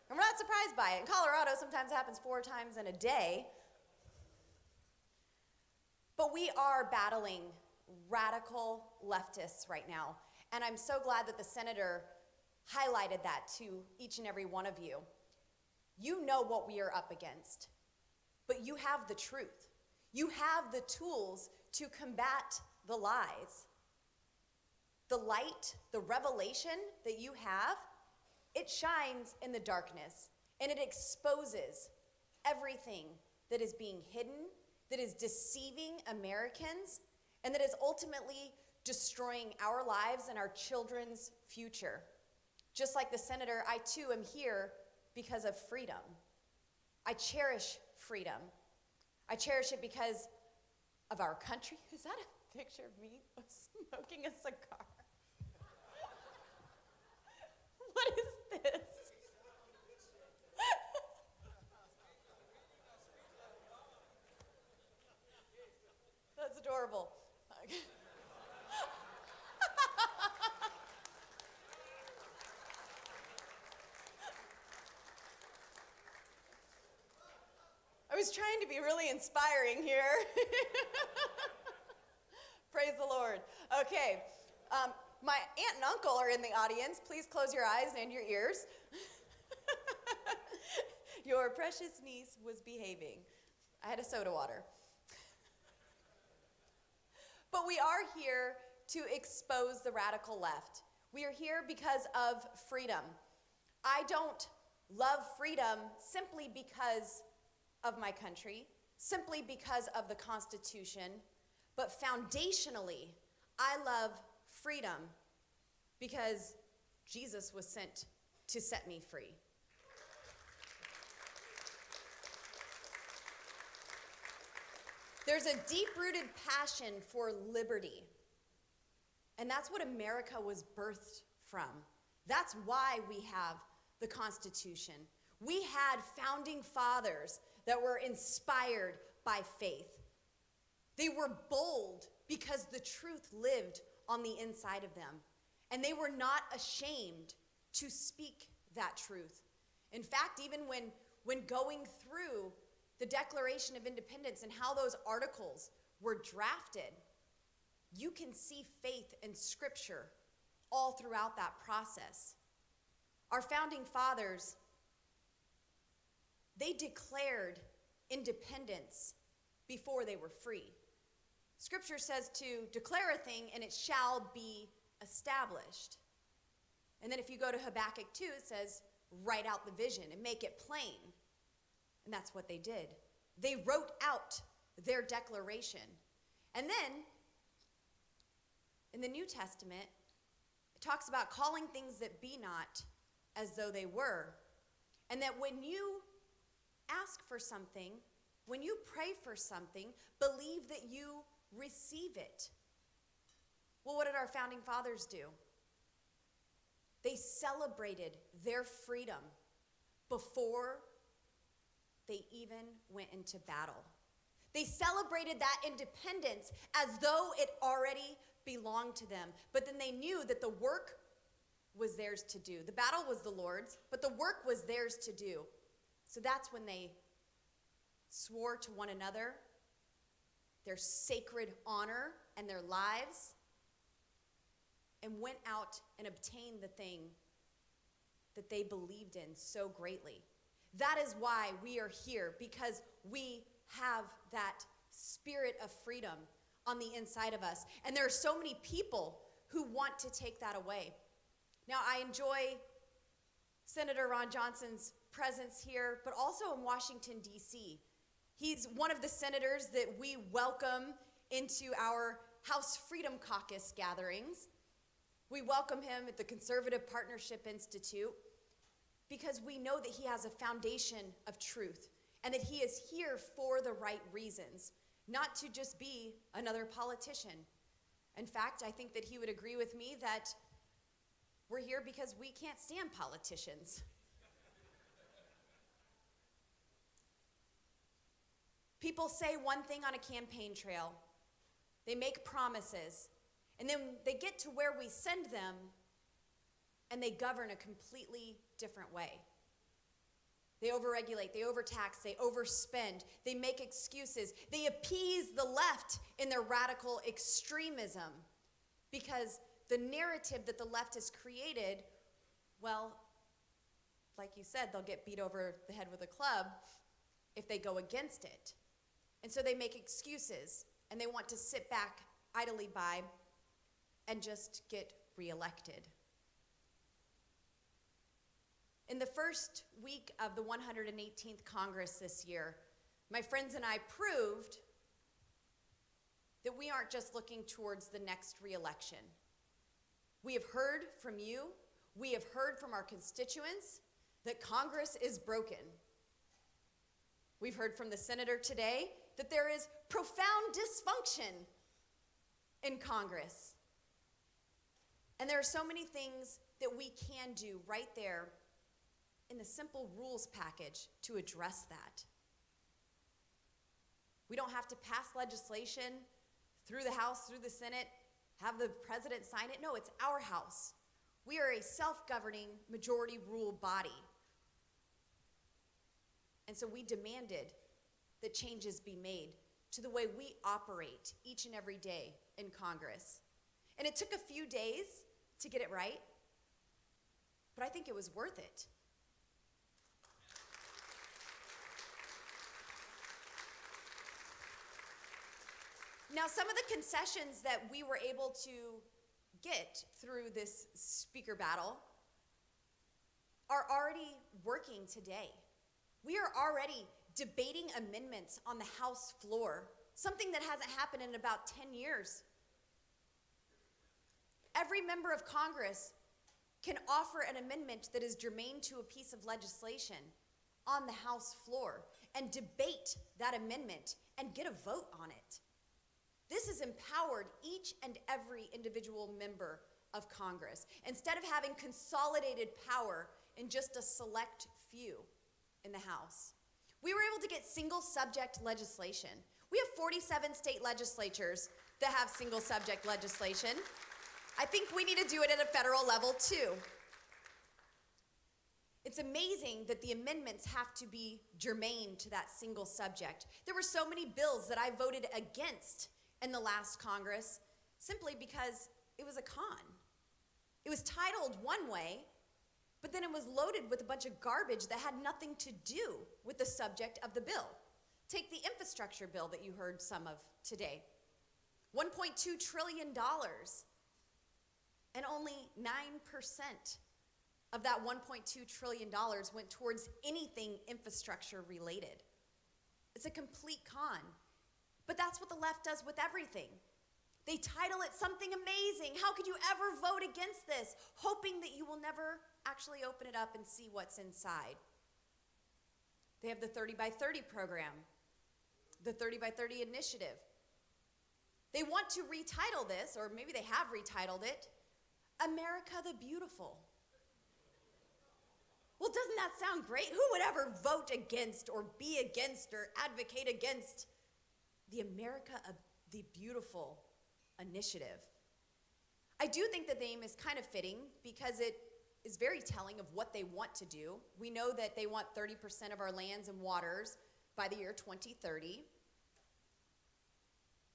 And we're not surprised by it. In Colorado, sometimes it happens 4 times in a day. But we are battling radical leftists right now. And I'm so glad that the senator highlighted that to each and every one of you. You know what we are up against, but you have the truth. You have the tools to combat the lies. The light, the revelation that you have, it shines in the darkness, and it exposes everything that is being hidden, that is deceiving Americans, and that is ultimately destroying our lives and our children's future. Just like the senator, I too am here because of freedom. I cherish freedom. I cherish it because of our country. Is that a picture of me smoking a cigar? What is this? That's adorable. I was trying to be really inspiring here. Praise the Lord. Okay. My aunt and uncle are in the audience. Please close your eyes and your ears. Your precious niece was behaving. I had a soda water. But we are here to expose the radical left. We are here because of freedom. I don't love freedom simply because of my country, simply because of the Constitution, but foundationally, I love freedom because Jesus was sent to set me free. There's a deep-rooted passion for liberty, and that's what America was birthed from. That's why we have the Constitution. We had founding fathers that were inspired by faith. They were bold because the truth lived on the inside of them, and they were not ashamed to speak that truth. In fact, even when going through the Declaration of Independence and how those articles were drafted, you can see faith and scripture all throughout that process. Our founding fathers, they declared independence before they were free. Scripture says to declare a thing and it shall be established. And then if you go to Habakkuk 2, it says, write out the vision and make it plain. And that's what they did. They wrote out their declaration. And then, in the New Testament, it talks about calling things that be not as though they were. And that when you ask for something, when you pray for something, believe that you receive it. Well, what did our founding fathers do? They celebrated their freedom before they even went into battle. They celebrated that independence as though it already belonged to them. But then they knew that the work was theirs to do. The battle was the Lord's, but the work was theirs to do. So that's when they swore to one another their sacred honor and their lives and went out and obtained the thing that they believed in so greatly. That is why we are here, because we have that spirit of freedom on the inside of us. And there are so many people who want to take that away. Now, I enjoy Senator Ron Johnson's presence here, but also in Washington, D.C. He's one of the senators that we welcome into our House Freedom Caucus gatherings. We welcome him at the Conservative Partnership Institute because we know that he has a foundation of truth and that he is here for the right reasons, not to just be another politician. In fact, I think that he would agree with me that we're here because we can't stand politicians. People say one thing on a campaign trail. They make promises. And then they get to where we send them, and they govern a completely different way. They overregulate, they overtax, they overspend, they make excuses. They appease the left in their radical extremism because the narrative that the left has created, well, like you said, they'll get beat over the head with a club if they go against it. And so they make excuses, and they want to sit back idly by and just get reelected. In the first week of the 118th Congress this year, my friends and I proved that we aren't just looking towards the next reelection. We have heard from you, we have heard from our constituents that Congress is broken. We've heard from the senator today that there is profound dysfunction in Congress. And there are so many things that we can do right there in the simple rules package to address that. We don't have to pass legislation through the House, through the Senate, have the president sign it. No, it's our house. We are a self-governing majority rule body. And so we demanded that changes be made to the way we operate each and every day in Congress. And it took a few days to get it right, but I think it was worth it. Now, some of the concessions that we were able to get through this speaker battle are already working today. We are already debating amendments on the House floor, something that hasn't happened in about 10 years. Every member of Congress can offer an amendment that is germane to a piece of legislation on the House floor and debate that amendment and get a vote on it. This has empowered each and every individual member of Congress, instead of having consolidated power in just a select few in the House. We were able to get single subject legislation. We have 47 state legislatures that have single subject legislation. I think we need to do it at a federal level too. It's amazing that the amendments have to be germane to that single subject. There were so many bills that I voted against in the last Congress simply because it was a con. It was titled one way, but then it was loaded with a bunch of garbage that had nothing to do with the subject of the bill. Take the infrastructure bill that you heard some of today. $1.2 trillion, and only 9% of that $1.2 trillion went towards anything infrastructure related. It's a complete con. But that's what the left does with everything. They title it something amazing. How could you ever vote against this? Hoping that you will never actually open it up and see what's inside. They have the 30 by 30 program, the 30 by 30 initiative. They want to retitle this, or maybe they have retitled it, America the Beautiful. Well, doesn't that sound great? Who would ever vote against or be against or advocate against the America of the Beautiful initiative? I do think that the name is kind of fitting because it is very telling of what they want to do. We know that they want 30% of our lands and waters by the year 2030.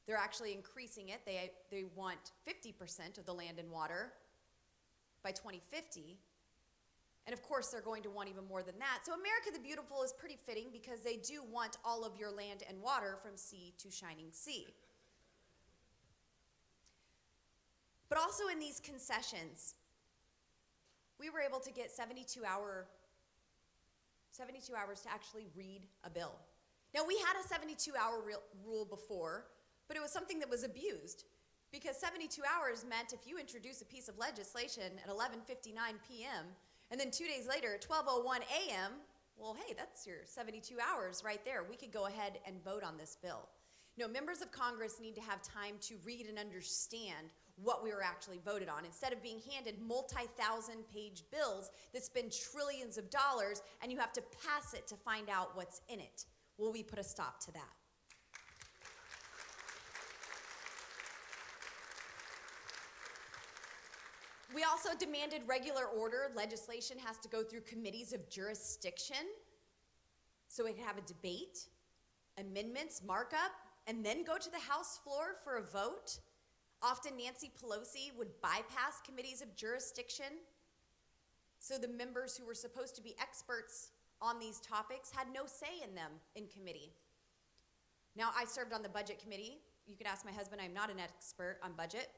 They're actually increasing it. They want 50% of the land and water by 2050. And of course, they're going to want even more than that. So America the Beautiful is pretty fitting because they do want all of your land and water from sea to shining sea. But also in these concessions, we were able to get 72 hours to actually read a bill. Now, we had a 72-hour rule before, but it was something that was abused because 72 hours meant if you introduce a piece of legislation at 11:59 p.m., and then 2 days later at 12:01 a.m., well, hey, that's your 72 hours right there. We could go ahead and vote on this bill. No, members of Congress need to have time to read and understand what we were actually voted on, instead of being handed multi-thousand-page bills that spend trillions of dollars, and you have to pass it to find out what's in it. Will we put a stop to that? We also demanded regular order. Legislation has to go through committees of jurisdiction so we can have a debate, amendments, markup, and then go to the House floor for a vote. Often Nancy Pelosi would bypass committees of jurisdiction, so the members who were supposed to be experts on these topics had no say in them in committee. Now, I served on the budget committee. You could ask my husband, I'm not an expert on budget.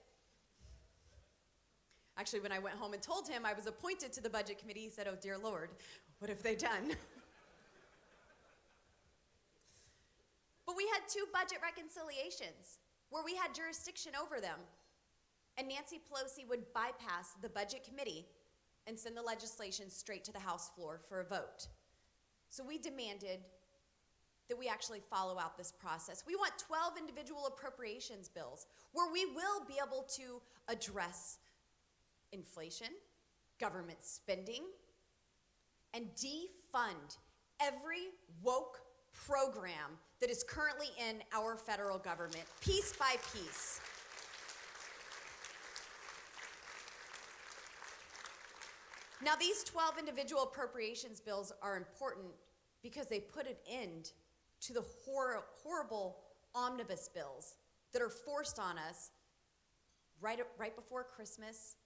Actually, when I went home and told him I was appointed to the budget committee, he said, oh dear Lord, what have they done? But we had 2 budget reconciliations where we had jurisdiction over them. And Nancy Pelosi would bypass the budget committee and send the legislation straight to the House floor for a vote. So we demanded that we actually follow out this process. We want 12 individual appropriations bills where we will be able to address inflation, government spending, and defund every woke program that is currently in our federal government, piece by piece. Now, these 12 individual appropriations bills are important because they put an end to the horrible omnibus bills that are forced on us right before Christmas,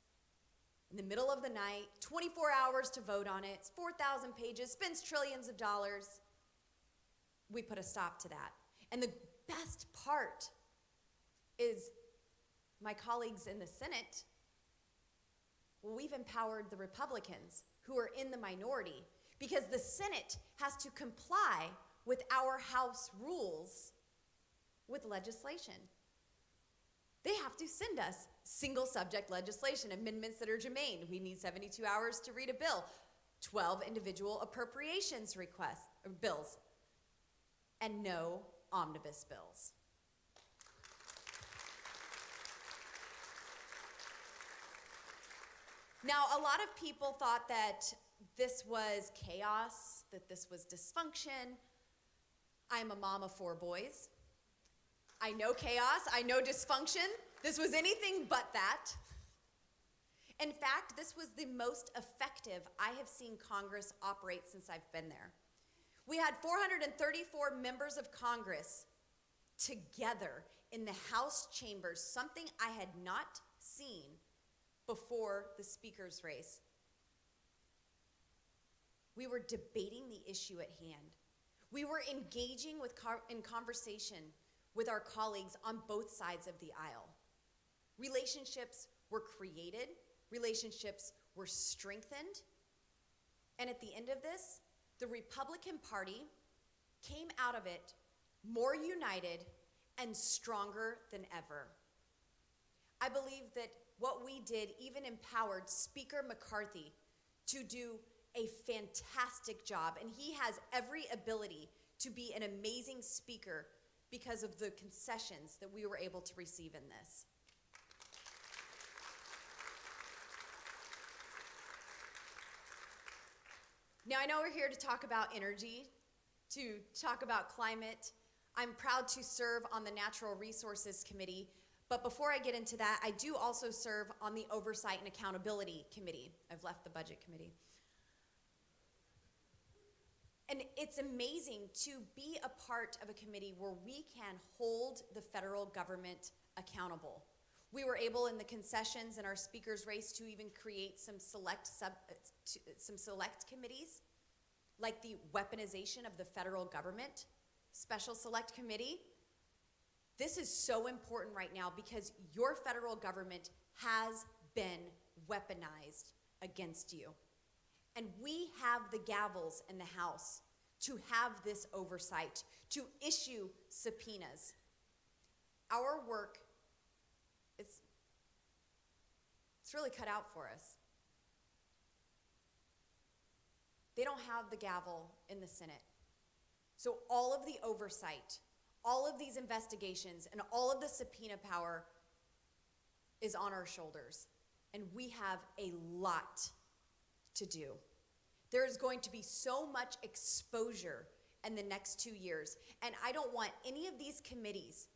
in the middle of the night, 24 hours to vote on it, it's 4,000 pages, spends trillions of dollars. We put a stop to that. And the best part is my colleagues in the Senate, well, we've empowered the Republicans who are in the minority, because the Senate has to comply with our House rules with legislation. They have to send us single subject legislation, amendments that are germane. We need 72 hours to read a bill, 12 individual appropriations requests, or bills, and no omnibus bills. Now, a lot of people thought that this was chaos, that this was dysfunction. I'm a mom of 4 boys. I know chaos, I know dysfunction. This was anything but that. In fact, this was the most effective I have seen Congress operate since I've been there. We had 434 members of Congress together in the House chambers, something I had not seen before the speaker's race. We were debating the issue at hand. We were engaging in conversation with our colleagues on both sides of the aisle. Relationships were created, relationships were strengthened, and at the end of this, the Republican Party came out of it more united and stronger than ever. I believe that what we did even empowered Speaker McCarthy to do a fantastic job, and he has every ability to be an amazing speaker because of the concessions that we were able to receive in this. Now, I know we're here to talk about energy, to talk about climate. I'm proud to serve on the Natural Resources Committee, but before I get into that, I do also serve on the Oversight and Accountability Committee. I've left the Budget Committee. And it's amazing to be a part of a committee where we can hold the federal government accountable. We were able in the concessions in our speaker's race to even create some select committees, like the weaponization of the federal government, Special Select Committee. This is so important right now because your federal government has been weaponized against you. And we have the gavels in the House to have this oversight, to issue subpoenas. Our work, it's really cut out for us. They don't have the gavel in the Senate. So all of the oversight, all of these investigations, and all of the subpoena power is on our shoulders. And we have a lot to do. There is going to be so much exposure in the next 2 years. And I don't want any of these committees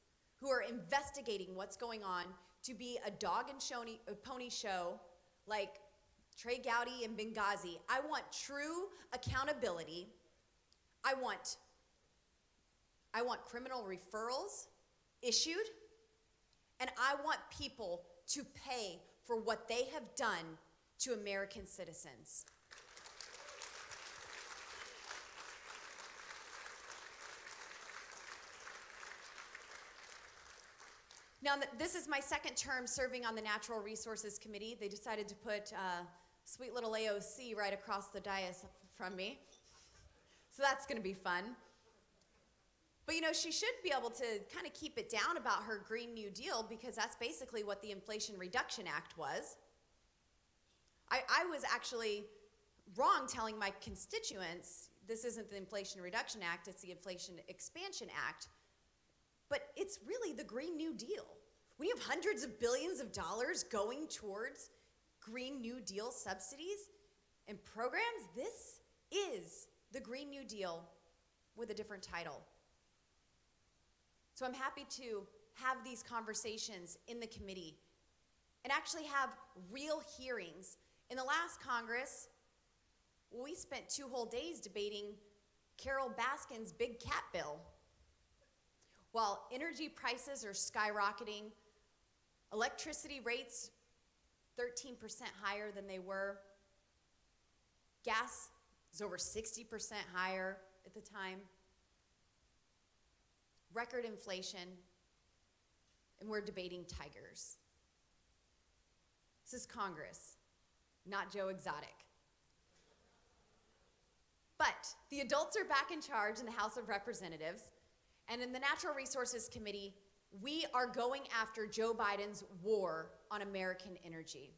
who are investigating what's going on to be a dog and pony show like Trey Gowdy and Benghazi. I want true accountability. I want criminal referrals issued, and I want people to pay for what they have done to American citizens. Now, this is my second term serving on the Natural Resources Committee. They decided to put sweet little AOC right across the dais from me. So that's going to be fun. But you know, she should be able to kind of keep it down about her Green New Deal because that's basically what the Inflation Reduction Act was. I was actually wrong telling my constituents this isn't the Inflation Reduction Act, it's the Inflation Expansion Act. But it's really the Green New Deal. When you have hundreds of billions of dollars going towards Green New Deal subsidies and programs, this is the Green New Deal with a different title. So I'm happy to have these conversations in the committee and actually have real hearings. In the last Congress, we spent 2 whole days debating Carol Baskin's big cat bill. While energy prices are skyrocketing, electricity rates 13% higher than they were, gas is over 60% higher at the time, record inflation, and we're debating tigers. This is Congress, not Joe Exotic. But the adults are back in charge in the House of Representatives, and in the Natural Resources Committee, we are going after Joe Biden's war on American energy.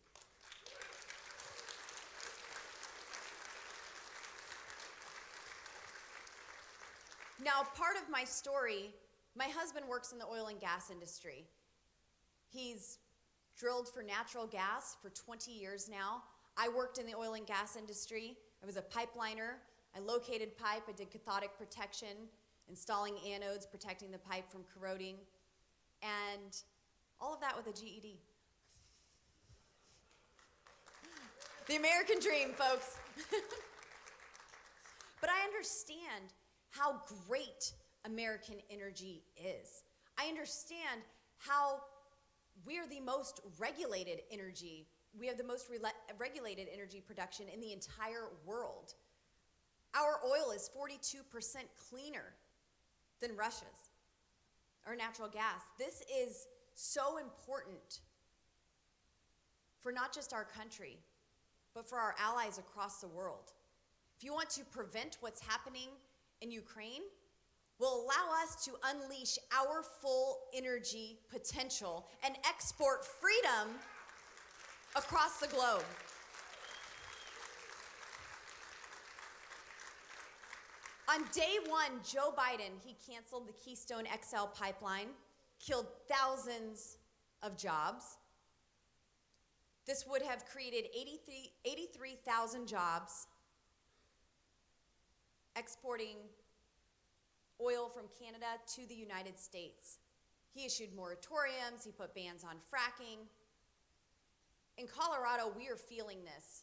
Now, part of my story, my husband works in the oil and gas industry. He's drilled for natural gas for 20 years now. I worked in the oil and gas industry. I was a pipeliner. I located pipe. I did cathodic protection, installing anodes, protecting the pipe from corroding, and all of that with a GED. The American dream, folks. But I understand how great American energy is. I understand how we're the most regulated energy. We have the most regulated energy production in the entire world. Our oil is 42% cleaner than Russia's, or natural gas. This is so important for not just our country, but for our allies across the world. If you want to prevent what's happening in Ukraine, will allow us to unleash our full energy potential and export freedom across the globe. On day one, Joe Biden, he canceled the Keystone XL pipeline, killed thousands of jobs. This would have created 83,000 jobs, exporting oil from Canada to the United States. He issued moratoriums, he put bans on fracking. In Colorado, we are feeling this.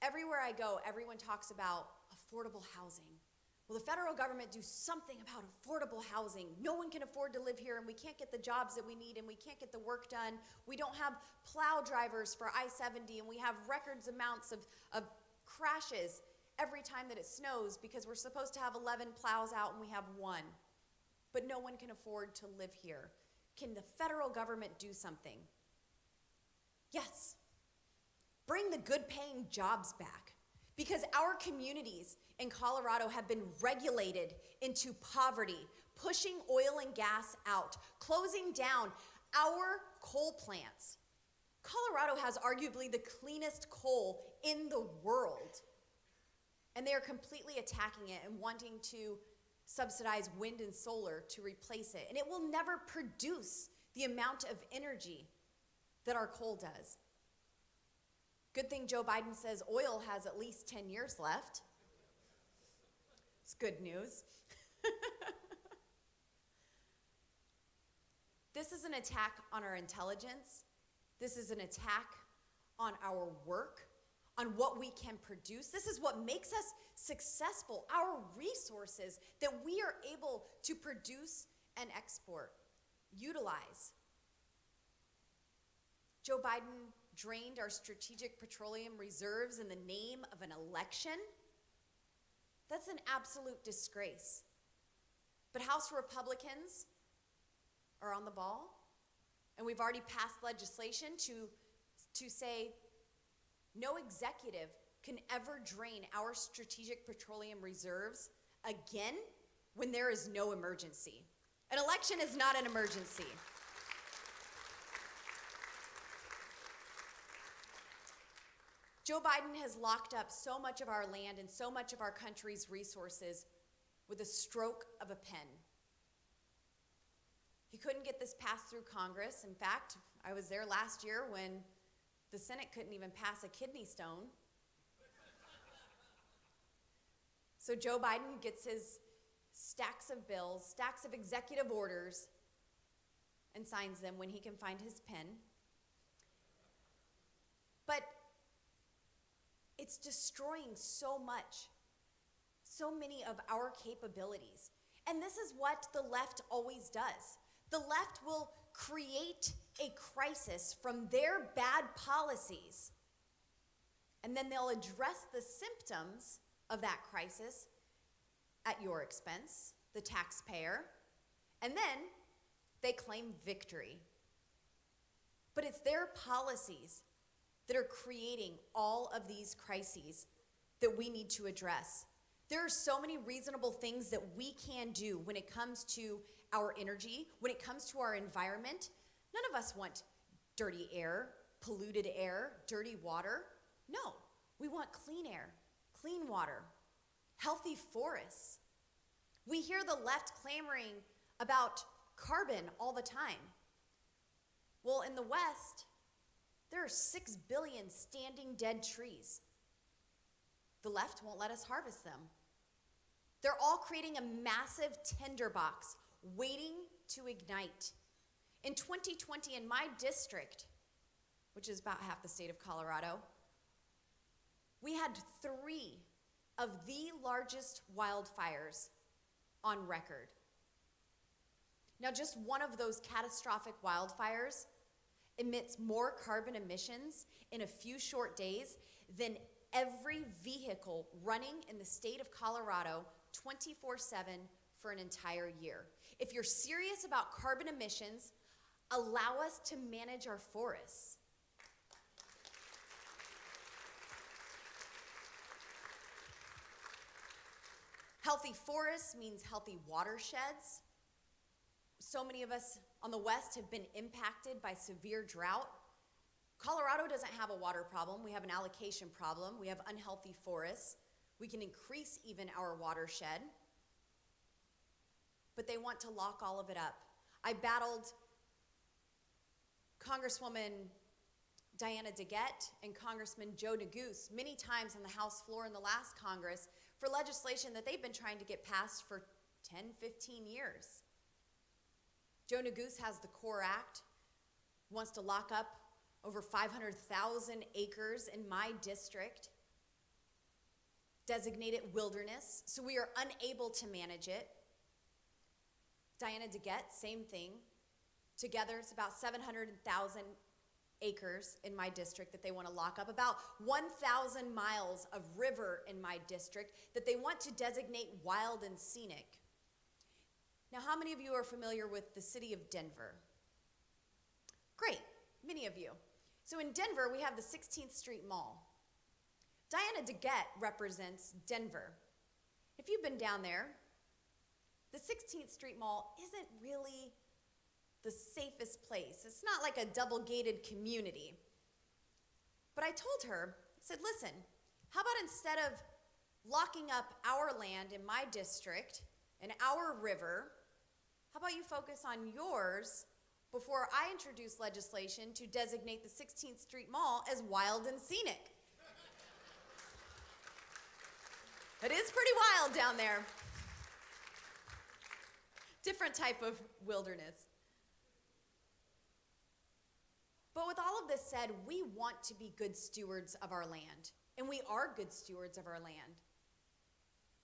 Everywhere I go, everyone talks about affordable housing. Will the federal government do something about affordable housing? No one can afford to live here, and we can't get the jobs that we need, and we can't get the work done. We don't have plow drivers for I-70, and we have records amounts of crashes every time that it snows because we're supposed to have 11 plows out and we have 1. But no one can afford to live here. Can the federal government do something? Yes. Bring the good-paying jobs back, because our communities in Colorado have been regulated into poverty, pushing oil and gas out, closing down our coal plants. Colorado has arguably the cleanest coal in the world, and they are completely attacking it and wanting to subsidize wind and solar to replace it, and it will never produce the amount of energy that our coal does. Good thing Joe Biden says oil has at least 10 years left. It's good news. This is an attack on our intelligence. This is an attack on our work, on what we can produce. This is what makes us successful, our resources that we are able to produce and export, utilize. Joe Biden drained our strategic petroleum reserves in the name of an election. That's an absolute disgrace. But House Republicans are on the ball, and we've already passed legislation to say no executive can ever drain our strategic petroleum reserves again when there is no emergency. An election is not an emergency. Joe Biden has locked up so much of our land and so much of our country's resources with a stroke of a pen. He couldn't get this passed through Congress. In fact, I was there last year when the Senate couldn't even pass a kidney stone. So Joe Biden gets his stacks of bills, stacks of executive orders, and signs them when he can find his pen. But it's destroying so much, so many of our capabilities. And this is what the left always does. The left will create a crisis from their bad policies, and then they'll address the symptoms of that crisis at your expense, the taxpayer, and then they claim victory. But it's their policies that are creating all of these crises that we need to address. There are so many reasonable things that we can do when it comes to our energy, when it comes to our environment. None of us want dirty air, polluted air, dirty water. No, we want clean air, clean water, healthy forests. We hear the left clamoring about carbon all the time. Well, in the West, there are 6 billion standing dead trees. The left won't let us harvest them. They're all creating a massive tinderbox waiting to ignite. In 2020, in my district, which is about half the state of Colorado, we had 3 of the largest wildfires on record. Now, just one of those catastrophic wildfires emits more carbon emissions in a few short days than every vehicle running in the state of Colorado 24/7 for an entire year. If you're serious about carbon emissions, allow us to manage our forests. Healthy forests means healthy watersheds. So many of us on the West have been impacted by severe drought. Colorado doesn't have a water problem. We have an allocation problem. We have unhealthy forests. We can increase even our watershed. But they want to lock all of it up. I battled Congresswoman Diana DeGette and Congressman Joe Neguse many times on the House floor in the last Congress for legislation that they've been trying to get passed for 10, 15 years. Joe Neguse has the CORE Act, wants to lock up over 500,000 acres in my district, designate it wilderness, so we are unable to manage it. Diana DeGette, same thing. Together, it's about 700,000 acres in my district that they want to lock up, about 1,000 miles of river in my district that they want to designate wild and scenic. Now, how many of you are familiar with the city of Denver? Great, many of you. So in Denver, we have the 16th Street Mall. Diana DeGette represents Denver. If you've been down there, the 16th Street Mall isn't really the safest place. It's not like a double-gated community. But I told her, I said, listen, how about instead of locking up our land in my district and our river, how about you focus on yours before I introduce legislation to designate the 16th Street Mall as wild and scenic? It is pretty wild down there. Different type of wilderness. But with all of this said, we want to be good stewards of our land, and we are good stewards of our land.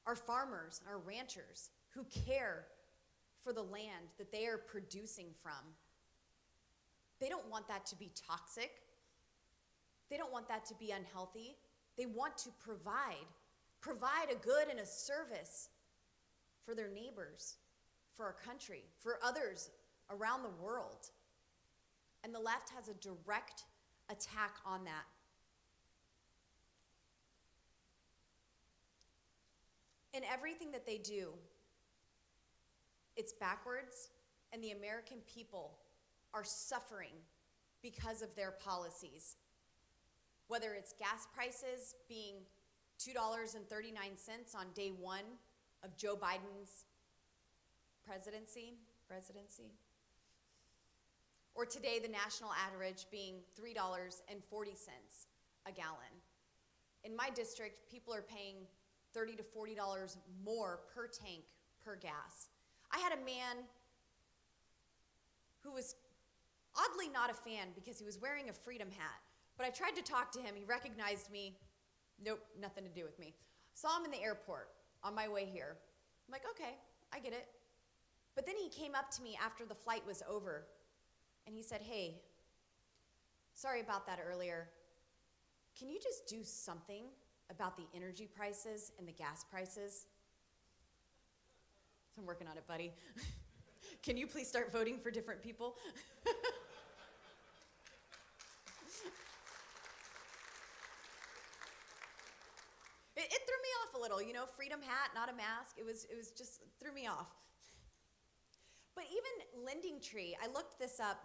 Our farmers, our ranchers who care for the land that they are producing from, they don't want that to be toxic. They don't want that to be unhealthy. They want to provide a good and a service for their neighbors, for our country, for others around the world. And the left has a direct attack on that. In everything that they do, it's backwards, and the American people are suffering because of their policies. Whether it's gas prices being $2.39 on day one of Joe Biden's presidency, or today the national average being $3.40 a gallon. In my district, people are paying $30 to $40 more per tank per gas. I had a man who was oddly not a fan because he was wearing a freedom hat, but I tried to talk to him. He recognized me. Nope, nothing to do with me. Saw him in the airport on my way here. I'm like, okay, I get it. But then he came up to me after the flight was over, and he said, hey, sorry about that earlier. Can you just do something about the energy prices and the gas prices? I'm working on it, buddy. Can you please start voting for different people? It's little, you know, freedom hat, not a mask. It was just, threw me off. But even Lending Tree, I looked this up,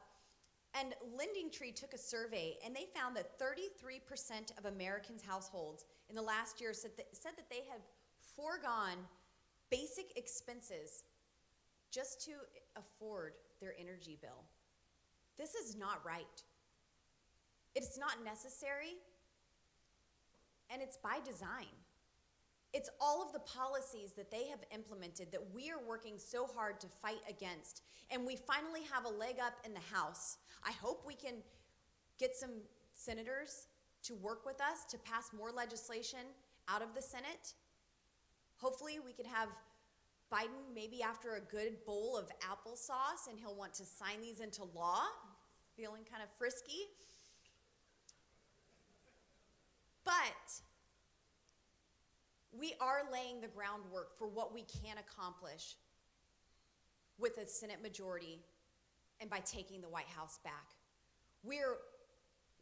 and Lending Tree took a survey, and they found that 33% of Americans' households in the last year said that they have foregone basic expenses just to afford their energy bill. This is not right. It's not necessary, and it's by design. It's all of the policies that they have implemented that we are working so hard to fight against, and we finally have a leg up in the House. I hope we can get some senators to work with us to pass more legislation out of the Senate. Hopefully we can have Biden maybe after a good bowl of applesauce, and he'll want to sign these into law, feeling kind of frisky. But we are laying the groundwork for what we can accomplish with a Senate majority and by taking the White House back. We're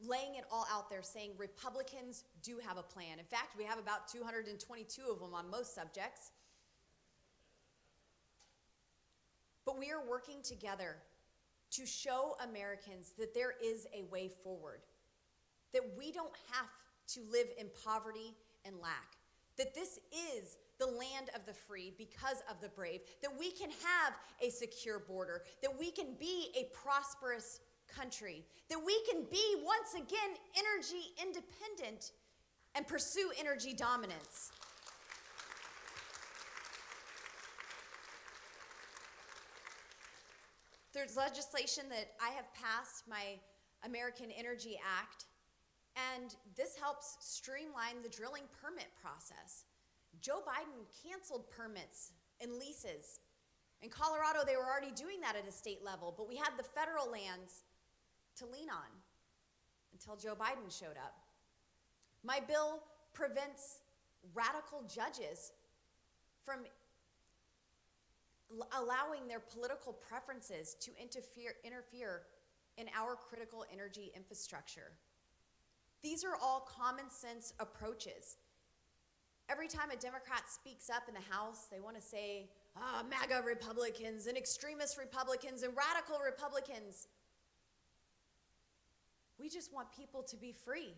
laying it all out there saying Republicans do have a plan. In fact, we have about 222 of them on most subjects. But we are working together to show Americans that there is a way forward, that we don't have to live in poverty and lack, that this is the land of the free because of the brave, that we can have a secure border, that we can be a prosperous country, that we can be, once again, energy independent and pursue energy dominance. There's legislation that I have passed, my American Energy Act, and this helps streamline the drilling permit process. Joe Biden canceled permits and leases. In Colorado, they were already doing that at a state level, but we had the federal lands to lean on until Joe Biden showed up. My bill prevents radical judges from allowing their political preferences to interfere in our critical energy infrastructure. These are all common sense approaches. Every time a Democrat speaks up in the House, they want to say, MAGA Republicans and extremist Republicans and radical Republicans. We just want people to be free,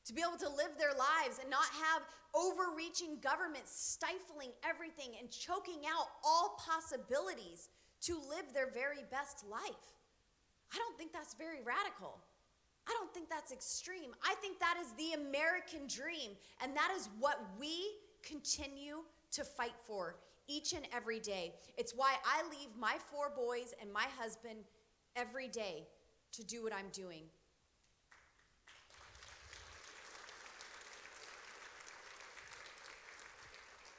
to be able to live their lives and not have overreaching governments stifling everything and choking out all possibilities to live their very best life. I don't think that's very radical. I don't think that's extreme. I think that is the American dream, and that is what we continue to fight for each and every day. It's why I leave my 4 boys and my husband every day to do what I'm doing.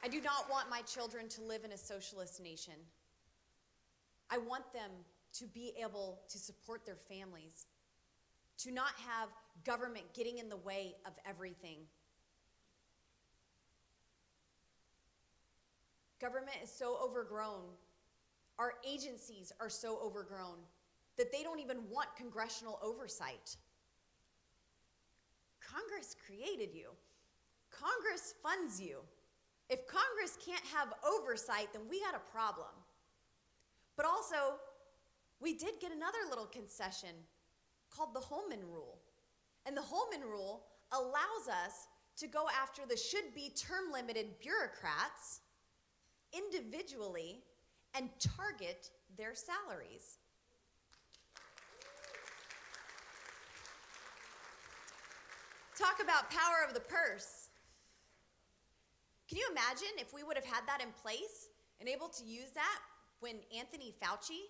I do not want my children to live in a socialist nation. I want them to be able to support their families, to not have government getting in the way of everything. Government is so overgrown, our agencies are so overgrown, that they don't even want congressional oversight. Congress created you. Congress funds you. If Congress can't have oversight, then we got a problem. But also, we did get another little concession called the Holman Rule. And the Holman Rule allows us to go after the should-be term-limited bureaucrats individually and target their salaries. Talk about power of the purse. Can you imagine if we would have had that in place and able to use that when Anthony Fauci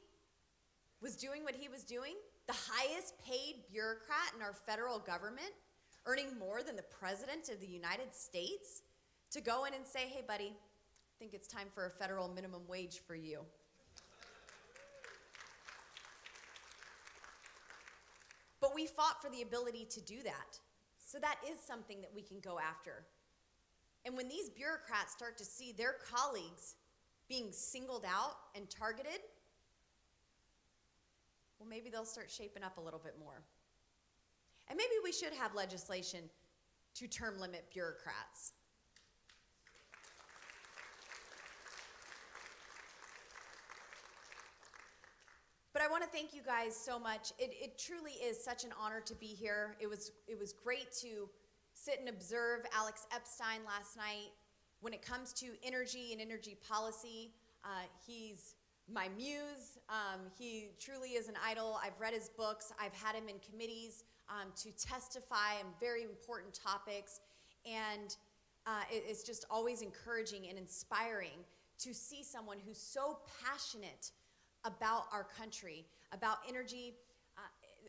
was doing what he was doing? The highest paid bureaucrat in our federal government, earning more than the President of the United States, to go in and say, hey, buddy, I think it's time for a federal minimum wage for you. But we fought for the ability to do that. So that is something that we can go after. And when these bureaucrats start to see their colleagues being singled out and targeted, well, maybe they'll start shaping up a little bit more. And maybe we should have legislation to term limit bureaucrats. I want to thank you guys so much. It truly is such an honor to be here. It was great to sit and observe Alex Epstein last night. When it comes to energy and energy policy, he's my muse. He truly is an idol. I've read his books. I've had him in committees to testify on very important topics. And it's just always encouraging and inspiring to see someone who's so passionate about our country, about energy,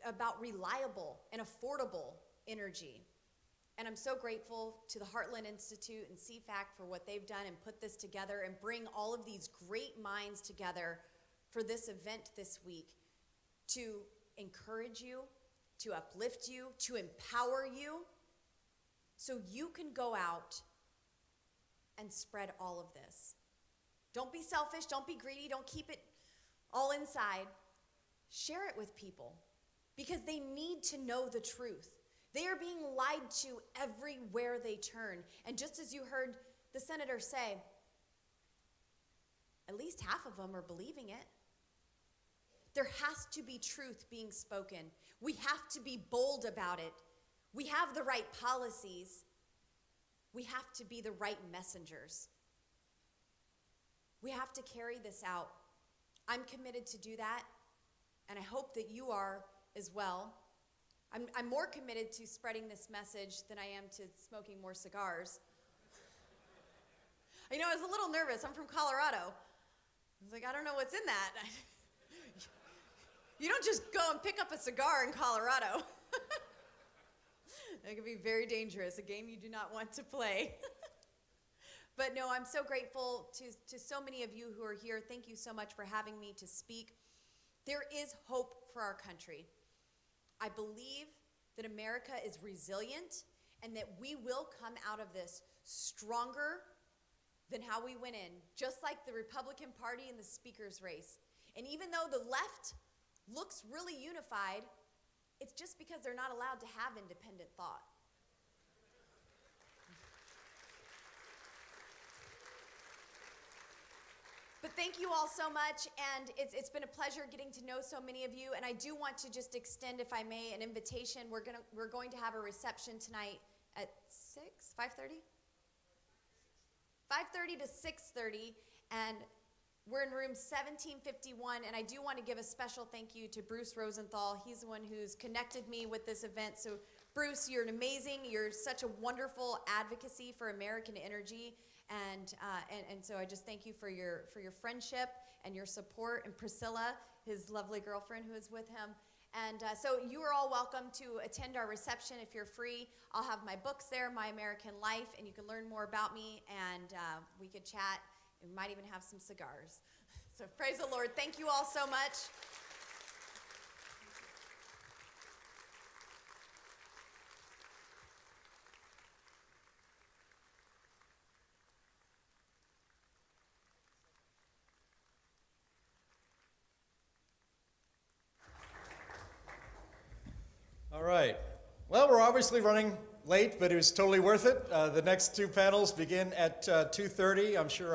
about reliable and affordable energy. And I'm so grateful to the Heartland Institute and CFAC for what they've done and put this together and bring all of these great minds together for this event this week to encourage you, to uplift you, to empower you, so you can go out and spread all of this. Don't be selfish, don't be greedy, don't keep it all inside. Share it with people because they need to know the truth. They are being lied to everywhere they turn. And just as you heard the senator say, at least half of them are believing it. There has to be truth being spoken. We have to be bold about it. We have the right policies. We have to be the right messengers. We have to carry this out. I'm committed to do that, and I hope that you are as well. I'm more committed to spreading this message than I am to smoking more cigars. You know, I was a little nervous. I'm from Colorado. I was like, I don't know what's in that. You don't just go and pick up a cigar in Colorado. That could be very dangerous, a game you do not want to play. But no, I'm so grateful to so many of you who are here. Thank you so much for having me to speak. There is hope for our country. I believe that America is resilient and that we will come out of this stronger than how we went in, just like the Republican Party in the speaker's race. And even though the left looks really unified, it's just because they're not allowed to have independent thought. But thank you all so much, and it's been a pleasure getting to know so many of you. And I do want to just extend, if I may, an invitation. We're going to have a reception tonight at 5:30? 5:30 to 6:30, and we're in room 1751. And I do want to give a special thank you to Bruce Rosenthal. He's the one who's connected me with this event. So Bruce, you're you're such a wonderful advocacy for American energy. And so I just thank you for your friendship and your support, and Priscilla, his lovely girlfriend who is with him. And so you are all welcome to attend our reception if you're free. I'll have my books there, My American Life, and you can learn more about me, and we could chat, and we might even have some cigars. So praise the Lord. Thank you all so much. All right. Well, we're obviously running late, but it was totally worth it. The next two panels begin at 2:30. I'm sure